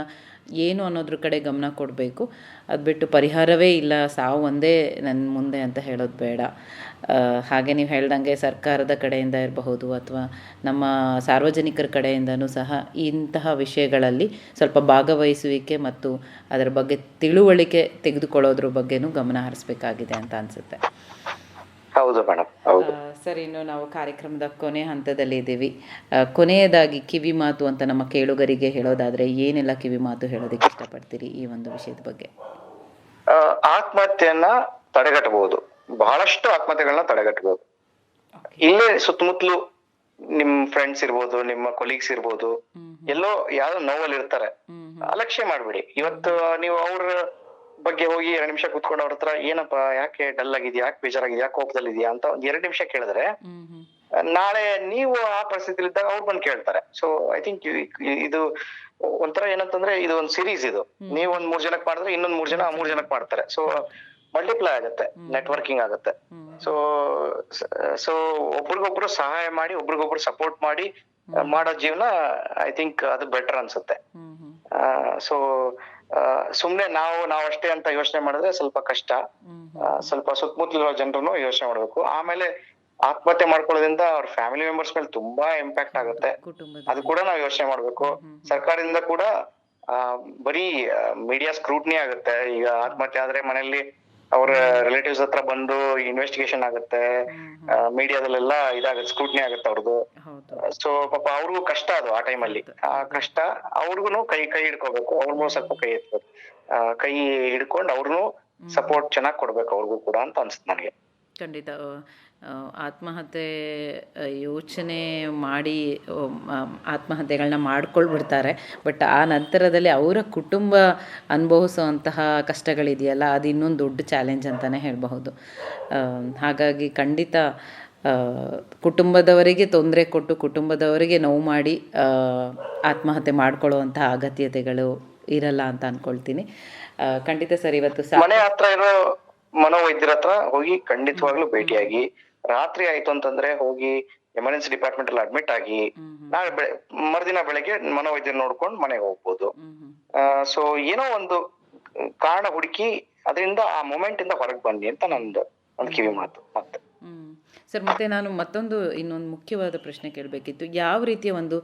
ಏನು ಅನ್ನೋದ್ರ ಕಡೆ ಗಮನ ಕೊಡಬೇಕು. ಅದು ಬಿಟ್ಟು ಪರಿಹಾರವೇ ಇಲ್ಲ, ಸಾವು ಒಂದೇ ನನ್ನ ಮುಂದೆ ಅಂತ ಹೇಳೋದು ಬೇಡ. ಹಾಗೆ ನೀವು ಹೇಳ್ದಂಗೆ ಸರ್ಕಾರದ ಕಡೆಯಿಂದ ಇರಬಹುದು ಅಥವಾ ನಮ್ಮ ಸಾರ್ವಜನಿಕರ ಕಡೆಯಿಂದನೂ ಸಹ ಇಂತಹ ವಿಷಯಗಳಲ್ಲಿ ಸ್ವಲ್ಪ ಭಾಗವಹಿಸುವಿಕೆ ಮತ್ತು ಅದರ ಬಗ್ಗೆ ತಿಳುವಳಿಕೆ ತೆಗೆದುಕೊಳ್ಳೋದ್ರ ಬಗ್ಗೆನೂ ಗಮನ ಹರಿಸ್ಬೇಕಾಗಿದೆ ಅಂತ ಅನಿಸುತ್ತೆ. ಹೌದು ಮೇಡಮ್, ಹೌದು ಸರ್. ಇನ್ನು ನಾವು ಕಾರ್ಯಕ್ರಮದ ಕೊನೆ ಹಂತದಲ್ಲಿ ಇದ್ದೀವಿ. ಕೊನೆಯದಾಗಿ ಕಿವಿ ಮಾತು ಅಂತ ನಮ್ಮ ಕೇಳುಗರಿಗೆ ಹೇಳೋದಾದ್ರೆ ಏನೆಲ್ಲ ಕಿವಿ ಮಾತು ಹೇಳೋದಕ್ಕೆ ಇಷ್ಟಪಡ್ತೀರಿ ಈ ಒಂದು ವಿಷಯದ ಬಗ್ಗೆ? ಆತ್ಮಹತ್ಯೆಯನ್ನ ತಡೆಗಟ್ಟಬಹುದು, ಬಹಳಷ್ಟು ಆತ್ಮಹತ್ಯೆಗಳನ್ನ ತಡೆಗಟ್ಟಬಹುದು. ಇಲ್ಲೇ ಸುತ್ತಮುತ್ತಲು ನಿಮ್ ಫ್ರೆಂಡ್ಸ್ ಇರ್ಬೋದು, ನಿಮ್ಮ ಕೊಲೀಗ್ಸ್ ಇರ್ಬೋದು, ಎಲ್ಲೋ ಯಾವ್ದೋ ನೋವಲ್ಲಿ ಇರ್ತಾರೆ, ಅಲಕ್ಷ್ಯ ಮಾಡ್ಬಿಡಿ. ಇವತ್ತು ನೀವು ಅವ್ರ ಬಗ್ಗೆ ಹೋಗಿ 2 ನಿಮಿಷ ಕುತ್ಕೊಂಡು ಅವ್ರ ಹತ್ರ ಏನಪ್ಪಾ ಯಾಕೆ ಡಲ್ ಆಗಿದ್ಯಾ, ಯಾಕೆ ಬೇಜಾರಾಗಿದ್ಯಾ, ಯಾಕೆ ಕೋಪದಲ್ಲಿದ್ಯಾ ಅಂತ ಒಂದ್ 2 ನಿಮಿಷ ಕೇಳಿದ್ರೆ ನಾಳೆ ನೀವು ಆ ಪರಿಸ್ಥಿತಿಲಿ ಇದ್ದಾಗ ಅವ್ರು ಬಂದು ಕೇಳ್ತಾರೆ. ಸೊ ಐ ಥಿಂಕ್ ಇದು ಒಂಥರ ಏನಂತಂದ್ರೆ ಇದು ಒಂದು ಸೀರೀಸ್. ಇದು ನೀವು ಒಂದ್ 3 ಜನಕ್ಕೆ ಮಾಡಿದ್ರೆ ಇನ್ನೊಂದ್ 3 ಜನ ಆ 3 ಜನಕ್ಕೆ ಮಾಡ್ತಾರೆ. ಸೊ ಮಲ್ಟಿಪ್ಲೈ ಆಗುತ್ತೆ, ನೆಟ್ವರ್ಕಿಂಗ್ ಆಗುತ್ತೆ. ಸೊ ಒಬ್ರಿಗೊಬ್ರು ಸಹಾಯ ಮಾಡಿ, ಒಬ್ರಿಗೊಬ್ರು ಸಪೋರ್ಟ್ ಮಾಡಿ ಮಾಡೋ ಜೀವನ ಐ ಥಿಂಕ್ ಅದು ಬೆಟರ್ ಅನ್ಸುತ್ತೆ. ಸೊ ಸುಮ್ನೆ ನಾವಷ್ಟೇ ಅಂತ ಯೋಚನೆ ಮಾಡಿದ್ರೆ ಸ್ವಲ್ಪ ಕಷ್ಟ. ಸ್ವಲ್ಪ ಸುತ್ತಮುತ್ತಲಿರೋ ಜನರನ್ನು ಯೋಚನೆ ಮಾಡ್ಬೇಕು. ಆಮೇಲೆ ಆತ್ಮಹತ್ಯೆ ಮಾಡ್ಕೊಳ್ಳೋದ್ರಿಂದ ಅವ್ರ ಫ್ಯಾಮಿಲಿ ಮೆಂಬರ್ಸ್ ಮೇಲೆ ತುಂಬಾ ಇಂಪ್ಯಾಕ್ಟ್ ಆಗುತ್ತೆ. ಅದು ಕೂಡ ನಾವು ಯೋಚನೆ ಮಾಡ್ಬೇಕು. ಸರ್ಕಾರದಿಂದ ಕೂಡ ಬರೀ ಮೀಡಿಯಾ ಸ್ಕ್ರೂಟ್ನಿ ಆಗುತ್ತೆ. ಈಗ ಆತ್ಮಹತ್ಯೆ ಆದ್ರೆ ಮನೆಯಲ್ಲಿ ಅವ್ರ ರಿಲೇಟಿವ್ಸ್ ಹತ್ರ ಬಂದು ಇನ್ವೆಸ್ಟಿಗೇಷನ್ ಆಗುತ್ತೆ, ಮೀಡಿಯಾದಲ್ಲೆಲ್ಲ ಇದಾಗುತ್ತೆ, ಸ್ಕ್ರೂಟ್ನಿ ಆಗುತ್ತೆ ಅವ್ರದ್ದು. ಸೊ ಪಾಪ ಅವ್ರಿಗೂ ಕಷ್ಟ ಅದು. ಆ ಟೈಮಲ್ಲಿ ಆ ಕಷ್ಟ ಅವ್ರಿಗೂ ಕೈ ಹಿಡ್ಕೋಬೇಕು, ಅವ್ರಿಗೂ ಸ್ವಲ್ಪ ಕೈ ಎತ್ಬೇಕು, ಕೈ ಹಿಡ್ಕೊಂಡು ಅವ್ರಿಗೂ ಸಪೋರ್ಟ್ ಚೆನ್ನಾಗಿ ಕೊಡ್ಬೇಕು ಅವ್ರಿಗೂ ಕೂಡ ಅಂತ ಅನ್ಸುತ್ತೆ ನನಗೆ. ಖಂಡಿತ. ಆತ್ಮಹತ್ಯೆ ಯೋಚನೆ ಮಾಡಿ ಆತ್ಮಹತ್ಯೆಗಳನ್ನ ಮಾಡ್ಕೊಳ್ಬಿಡ್ತಾರೆ. ಬಟ್ ಆ ನಂತರದಲ್ಲಿ ಅವರ ಕುಟುಂಬ ಅನುಭವಿಸುವಂತಹ ಕಷ್ಟಗಳಿದೆಯಲ್ಲ, ಅದು ಇನ್ನೊಂದು ದೊಡ್ಡ ಚಾಲೆಂಜ್ ಅಂತಲೇ ಹೇಳಬಹುದು. ಹಾಗಾಗಿ ಖಂಡಿತ ಕುಟುಂಬದವರಿಗೆ ತೊಂದರೆ ಕೊಟ್ಟು ಕುಟುಂಬದವರಿಗೆ ನೋವು ಮಾಡಿ ಆತ್ಮಹತ್ಯೆ ಮಾಡ್ಕೊಳ್ಳುವಂತಹ ಅಗತ್ಯತೆಗಳು ಇರಲ್ಲ ಅಂತ ಅಂದ್ಕೊಳ್ತೀನಿ. ಖಂಡಿತ ಸರ್, ಇವತ್ತು ಮನೆ ಹತ್ರ ಇರೋ ಮನೋವೈದ್ಯರ ಹತ್ರ ಹೋಗಿ ಖಂಡಿತವಾಗ್ಲೂ ಭೇಟಿಯಾಗಿ, ರಾತ್ರಿ ಆಯ್ತು ಅಂತಂದ್ರೆ ಹೋಗಿ ಎಮರ್ಜೆನ್ಸಿ ಡಿಪಾರ್ಟ್ಮೆಂಟ್ ಅಲ್ಲಿ ಅಡ್ಮಿಟ್ ಆಗಿ, ನಾಳೆ ಮರುದಿನ ಬೆಳಗ್ಗೆ ಮನೋವೈದ್ಯರು ನೋಡ್ಕೊಂಡು ಮನೆಗೆ ಹೋಗ್ಬೋದು. ಸೊ ಏನೋ ಒಂದು ಕಾರಣ ಹುಡುಕಿ ಅದರಿಂದ ಆ ಮೂಮೆಂಟ್ ಇಂದ ಹೊರಗೆ ಬನ್ನಿ ಅಂತ ನಂದು ಒಂದು ಕಿವಿ ಮಾತು. ಮತ್ತೆ ಸರ್, ಮತ್ತೆ ನಾನು ಇನ್ನೊಂದು ಮುಖ್ಯವಾದ ಪ್ರಶ್ನೆ ಕೇಳಬೇಕಿತ್ತು. ಯಾವ ರೀತಿಯ ಒಂದು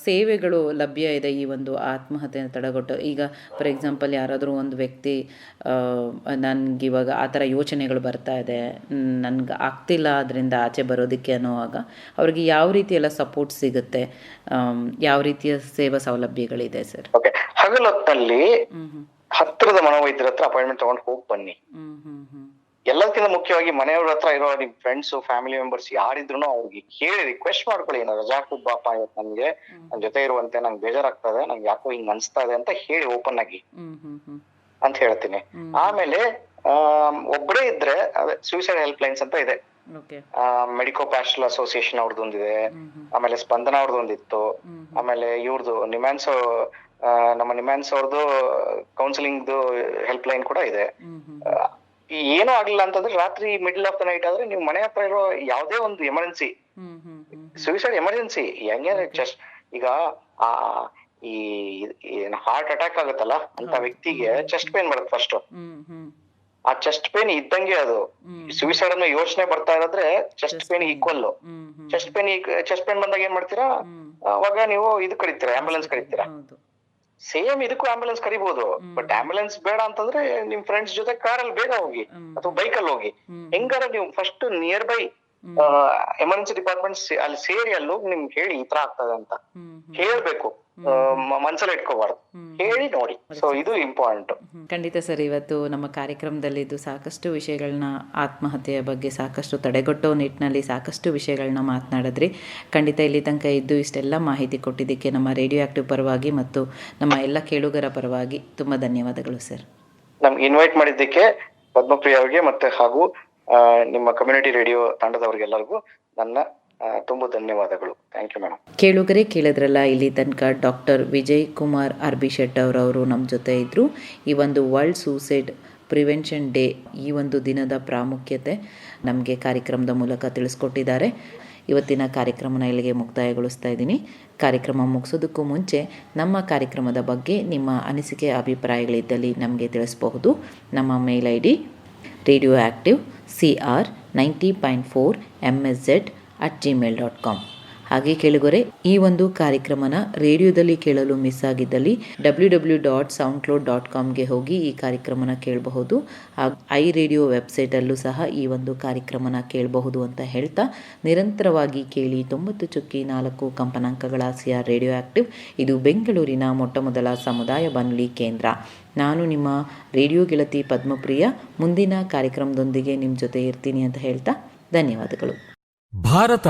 ಸೇವೆಗಳು ಲಭ್ಯ ಇದೆ ಈ ಒಂದು ಆತ್ಮಹತ್ಯೆಯನ್ನು ತಡೆಗಟ್ಟು? ಈಗ ಫಾರ್ ಎಕ್ಸಾಂಪಲ್ ಯಾರಾದರೂ ಒಂದು ವ್ಯಕ್ತಿ ನನಗಿವಾಗ ಆ ಥರ ಯೋಚನೆಗಳು ಬರ್ತಾ ಇದೆ, ನನಗೆ ಆಗ್ತಿಲ್ಲ ಅದರಿಂದ ಆಚೆ ಬರೋದಕ್ಕೆ ಅನ್ನೋವಾಗ ಅವ್ರಿಗೆ ಯಾವ ರೀತಿ ಎಲ್ಲ ಸಪೋರ್ಟ್ ಸಿಗುತ್ತೆ, ಯಾವ ರೀತಿಯ ಸೇವಾ ಸೌಲಭ್ಯಗಳಿದೆ ಸರ್? ಓಕೆ, ಹಗಲೊತ್ತಲ್ಲಿ ಹತ್ತಿರದ ಮನೋವೈದ್ಯರ ಹತ್ರ ಅಪಾಯಿಂಟ್ಮೆಂಟ್ ತಗೊಂಡು ಹೋಗಿ ಬನ್ನಿ. ಎಲ್ಲದಕ್ಕಿಂತ ಮುಖ್ಯವಾಗಿ ಮನೆಯವ್ರ ಹತ್ರ ಇರೋ ನಿಮ್ ಫ್ರೆಂಡ್ಸ್, ಫ್ಯಾಮಿಲಿ ಮೆಂಬರ್ಸ್ ಯಾರಿದ್ರು ಅವ್ರಿಗೆ ಕೇಳಿ ರಿಕ್ವೆಸ್ಟ್ ಮಾಡ್ಕೊಳ್ಳಿ. ರಜಾ ಬಾಪ, ಇವತ್ತು ನನ್ಗೆ ನನ್ ಜೊತೆ ಇರುವಂತೆ, ನಂಗೆ ಬೇಜಾರಾಗ್ತದೆ, ನಂಗೆ ಯಾಕೋ ಹಿಂಗ್ ಅನ್ಸ್ತಾ ಇದೆ ಅಂತ ಹೇಳಿ ಓಪನ್ ಆಗಿ ಅಂತ ಹೇಳ್ತೀನಿ. ಆಮೇಲೆ ಒಬ್ಬರೇ ಇದ್ರೆ ಅದೇ ಸೂಸೈಡ್ ಹೆಲ್ಪ್ ಲೈನ್ಸ್ ಅಂತ ಇದೆ. ಮೆಡಿಕೋ ಪ್ಯಾಸ್ಟಲ್ ಅಸೋಸಿಯೇಷನ್ ಅವ್ರದ್ದೊಂದಿದೆ, ಆಮೇಲೆ ಸ್ಪಂದನ ಅವ್ರದ್ದೊಂದಿತ್ತು, ಆಮೇಲೆ ಇವ್ರದ್ದು ನಮ್ಮ ನಿಮ್ಯಾನ್ಸ್ ಅವ್ರದ್ದು ಕೌನ್ಸಿಲಿಂಗ್ ಹೆಲ್ಪ್ ಲೈನ್ ಕೂಡ ಇದೆ. ಏನೋ ಆಗ್ಲಿಲ್ಲ ಅಂತಂದ್ರೆ ರಾತ್ರಿ ಮಿಡಲ್ ಆಫ್ ದ ನೈಟ್ ಆದ್ರೆ ನೀವು ಮನೆ ಹತ್ರ ಇರೋ ಯಾವ್ದೇ ಒಂದು ಎಮರ್ಜೆನ್ಸಿ, ಸೂಸೈಡ್ ಎಮರ್ಜೆನ್ಸಿ, ಹೆಂಗೆ ಜಸ್ಟ್ ಈಗ ಈ ಹಾರ್ಟ್ ಅಟ್ಯಾಕ್ ಆಗುತ್ತಲ್ಲ ಅಂತ ವ್ಯಕ್ತಿಗೆ ಚೆಸ್ಟ್ ಪೇನ್ ಬರುತ್ತೆ ಫಸ್ಟ್. ಆ ಚೆಸ್ಟ್ ಪೇನ್ ಇದ್ದಂಗೆ ಅದು ಸೂಸೈಡ್ ಅನ್ನೋ ಯೋಚನೆ ಬರ್ತಾ ಇರೋದ್ರೆ chest pain equal. Chest pain ಬಂದಾಗ ಏನ್ ಮಾಡ್ತೀರಾ, ಅವಾಗ ನೀವು ಇದು ಕರೀತೀರಾ, ಆಂಬುಲೆನ್ಸ್ ಕರೀತೀರಾ. ಸೇಮ್ ಇದಕ್ಕೂ ಆಂಬುಲೆನ್ಸ್ ಕರಿಬಹುದು. ಬಟ್ ಆಂಬುಲೆನ್ಸ್ ಬೇಡ ಅಂತಂದ್ರೆ ನಿಮ್ ಫ್ರೆಂಡ್ಸ್ ಜೊತೆ ಕಾರಲ್ಲಿ ಬೇಗ ಹೋಗಿ ಅಥವಾ ಬೈಕಲ್ಲಿ ಹೋಗಿ. ಹೆಂಗಾರ ನೀವು first near by emergency department ಅಲ್ಲಿ ಸೇರಿ ಅಲ್ಲಿ ಹೋಗಿ ನಿಮ್ಗೆ ಹೇಳಿ ಈ ತರ ಆಗ್ತದೆ ಅಂತ ಹೇಳ್ಬೇಕು, ಮನ್ಸಲ್ಲಿ ಇಟ್ಕೋಬಾರ್ದು, ಹೇಳಿ ನೋಡಿ. ಸೊ ಇದು ಇಂಪಾರ್ಟೆಂಟ್. ಖಂಡಿತ ಸರ್, ಇವತ್ತು ನಮ್ಮ ಕಾರ್ಯಕ್ರಮದಲ್ಲಿದ್ದು ಸಾಕಷ್ಟು ವಿಷಯಗಳನ್ನ, ಆತ್ಮಹತ್ಯೆಯ ಬಗ್ಗೆ ಸಾಕಷ್ಟು ತಡೆಗಟ್ಟೋ ನಿಟ್ಟಿನಲ್ಲಿ ಸಾಕಷ್ಟು ವಿಷಯಗಳನ್ನ ಮಾತನಾಡಿದ್ರಿ. ಖಂಡಿತ ಇಲ್ಲಿ ತನಕ ಇದ್ದು ಇಷ್ಟೆಲ್ಲ ಮಾಹಿತಿ ಕೊಟ್ಟಿದ್ದಕ್ಕೆ ನಮ್ಮ ರೇಡಿಯೋ ಆಕ್ಟಿವ್ ಪರವಾಗಿ ಮತ್ತು ನಮ್ಮ ಎಲ್ಲ ಕೇಳುಗರ ಪರವಾಗಿ ತುಂಬಾ ಧನ್ಯವಾದಗಳು ಸರ್. ನಮ್ಗೆ ಇನ್ವೈಟ್ ಮಾಡಿದ್ದಕ್ಕೆ ಪದ್ಮಪ್ರಿಯ ಅವರಿಗೆ ಮತ್ತೆ ಹಾಗೂ ನಿಮ್ಮ ಕಮ್ಯುನಿಟಿ ರೇಡಿಯೋ ತಂಡದವರಿಗೆಲ್ಲರಿಗೂ ನನ್ನ ತುಂಬ ಧನ್ಯವಾದಗಳು. Thank you madam. ಕೇಳುಗರೆ, ಕೇಳಿದ್ರಲ್ಲ, ಇಲ್ಲಿ ತನಕ doctor Vijay Kumar R B Shettar ಅವರು ನಮ್ಮ ಜೊತೆ ಇದ್ದರು. ಈ ಒಂದು ವರ್ಲ್ಡ್ ಸೂಸೈಡ್ ಪ್ರಿವೆನ್ಷನ್ ಡೇ, ಈ ಒಂದು ದಿನದ ಪ್ರಾಮುಖ್ಯತೆ ನಮಗೆ ಕಾರ್ಯಕ್ರಮದ ಮೂಲಕ ತಿಳಿಸ್ಕೊಟ್ಟಿದ್ದಾರೆ. ಇವತ್ತಿನ ಕಾರ್ಯಕ್ರಮನ ಇಲ್ಲಿಗೆ ಮುಕ್ತಾಯಗೊಳಿಸ್ತಾ ಇದ್ದೀನಿ. ಕಾರ್ಯಕ್ರಮ ಮುಗಿಸೋದಕ್ಕೂ ಮುಂಚೆ ನಮ್ಮ ಕಾರ್ಯಕ್ರಮದ ಬಗ್ಗೆ ನಿಮ್ಮ ಅನಿಸಿಕೆ ಅಭಿಪ್ರಾಯಗಳಿದ್ದಲ್ಲಿ ನಮಗೆ ತಿಳಿಸಬಹುದು. ನಮ್ಮ ಮೇಲ್ ID radioactive.cr90.4msz@gmail.com. ಹಾಗೆ ಕೇಳುಗರೆ, ಈ ಒಂದು ಕಾರ್ಯಕ್ರಮನ ರೇಡಿಯೋದಲ್ಲಿ ಕೇಳಲು ಮಿಸ್ ಆಗಿದ್ದಲ್ಲಿ www.soundcloud.comಗೆ ಹೋಗಿ ಈ ಕಾರ್ಯಕ್ರಮನ ಕೇಳಬಹುದು. ಐ ರೇಡಿಯೋ ವೆಬ್ಸೈಟಲ್ಲೂ ಸಹ ಈ ಒಂದು ಕಾರ್ಯಕ್ರಮನ ಕೇಳಬಹುದು ಅಂತ ಹೇಳ್ತಾ, ನಿರಂತರವಾಗಿ ಕೇಳಿ 90.4 ಕಂಪನಾಂಕಗಳ CR ರೇಡಿಯೋ ಆಕ್ಟಿವ್. ಇದು ಬೆಂಗಳೂರಿನ ಮೊಟ್ಟಮೊದಲ ಸಮುದಾಯ ಬಾನುಲಿ ಕೇಂದ್ರ. ನಾನು ನಿಮ್ಮ ರೇಡಿಯೋ ಗೆಳತಿ ಪದ್ಮಪ್ರಿಯ. ಮುಂದಿನ ಕಾರ್ಯಕ್ರಮದೊಂದಿಗೆ ನಿಮ್ಮ ಜೊತೆ ಇರ್ತೀನಿ ಅಂತ ಹೇಳ್ತಾ ಧನ್ಯವಾದಗಳು. ಭಾರತ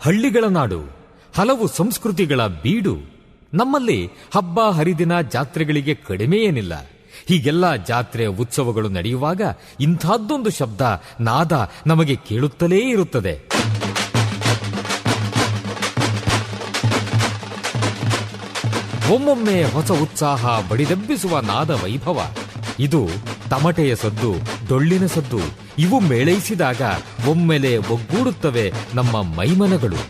ಹಳ್ಳಿಗಳ ನಾಡು, ಹಲವು ಸಂಸ್ಕೃತಿಗಳ ಬೀಡು. ನಮ್ಮಲ್ಲಿ ಹಬ್ಬ ಹರಿದಿನ ಜಾತ್ರೆಗಳಿಗೆ ಕಡಿಮೆ ಏನಿಲ್ಲ. ಹೀಗೆಲ್ಲ ಜಾತ್ರೆ ಉತ್ಸವಗಳು ನಡೆಯುವಾಗ ಇಂಥದ್ದೊಂದು ಶಬ್ದ, ನಾದ ನಮಗೆ ಕೇಳುತ್ತಲೇ ಇರುತ್ತದೆ. ಒಮ್ಮೊಮ್ಮೆ ಹೊಸ ಉತ್ಸಾಹ ಬಡಿದೆಬ್ಬಿಸುವ ನಾದ ವೈಭವ. ಇದು ತಮಟೆಯ ಸದ್ದು, ಡೊಳ್ಳಿನ ಸದ್ದು. ಇವು ಮೇಳೈಸಿದಾಗ ಒಮ್ಮೆಲೆ ಒಗ್ಗೂಡುತ್ತವೆ ನಮ್ಮ ಮೈಮನಗಳು.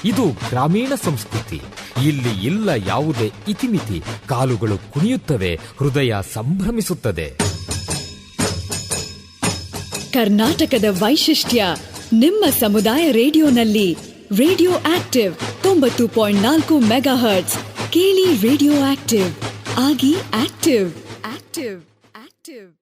ಇದು ಗ್ರಾಮೀಣ ಸಂಸ್ಕೃತಿ. ಇಲ್ಲಿ ಇಲ್ಲ ಯಾವುದೇ ಇತಿಮಿತಿ. ಕಾಲುಗಳು ಕುಣಿಯುತ್ತವೆ, ಹೃದಯ ಸಂಭ್ರಮಿಸುತ್ತದೆ. ಕರ್ನಾಟಕದ ವೈಶಿಷ್ಟ್ಯ ನಿಮ್ಮ ಸಮುದಾಯ ರೇಡಿಯೋನಲ್ಲಿ. Radio active 90.4 megahertz. ಕೇಳಿ ರೇಡಿಯೋ ಆಕ್ಟಿವ್, ಆಗಿ ಆಕ್ಟಿವ್. Active active.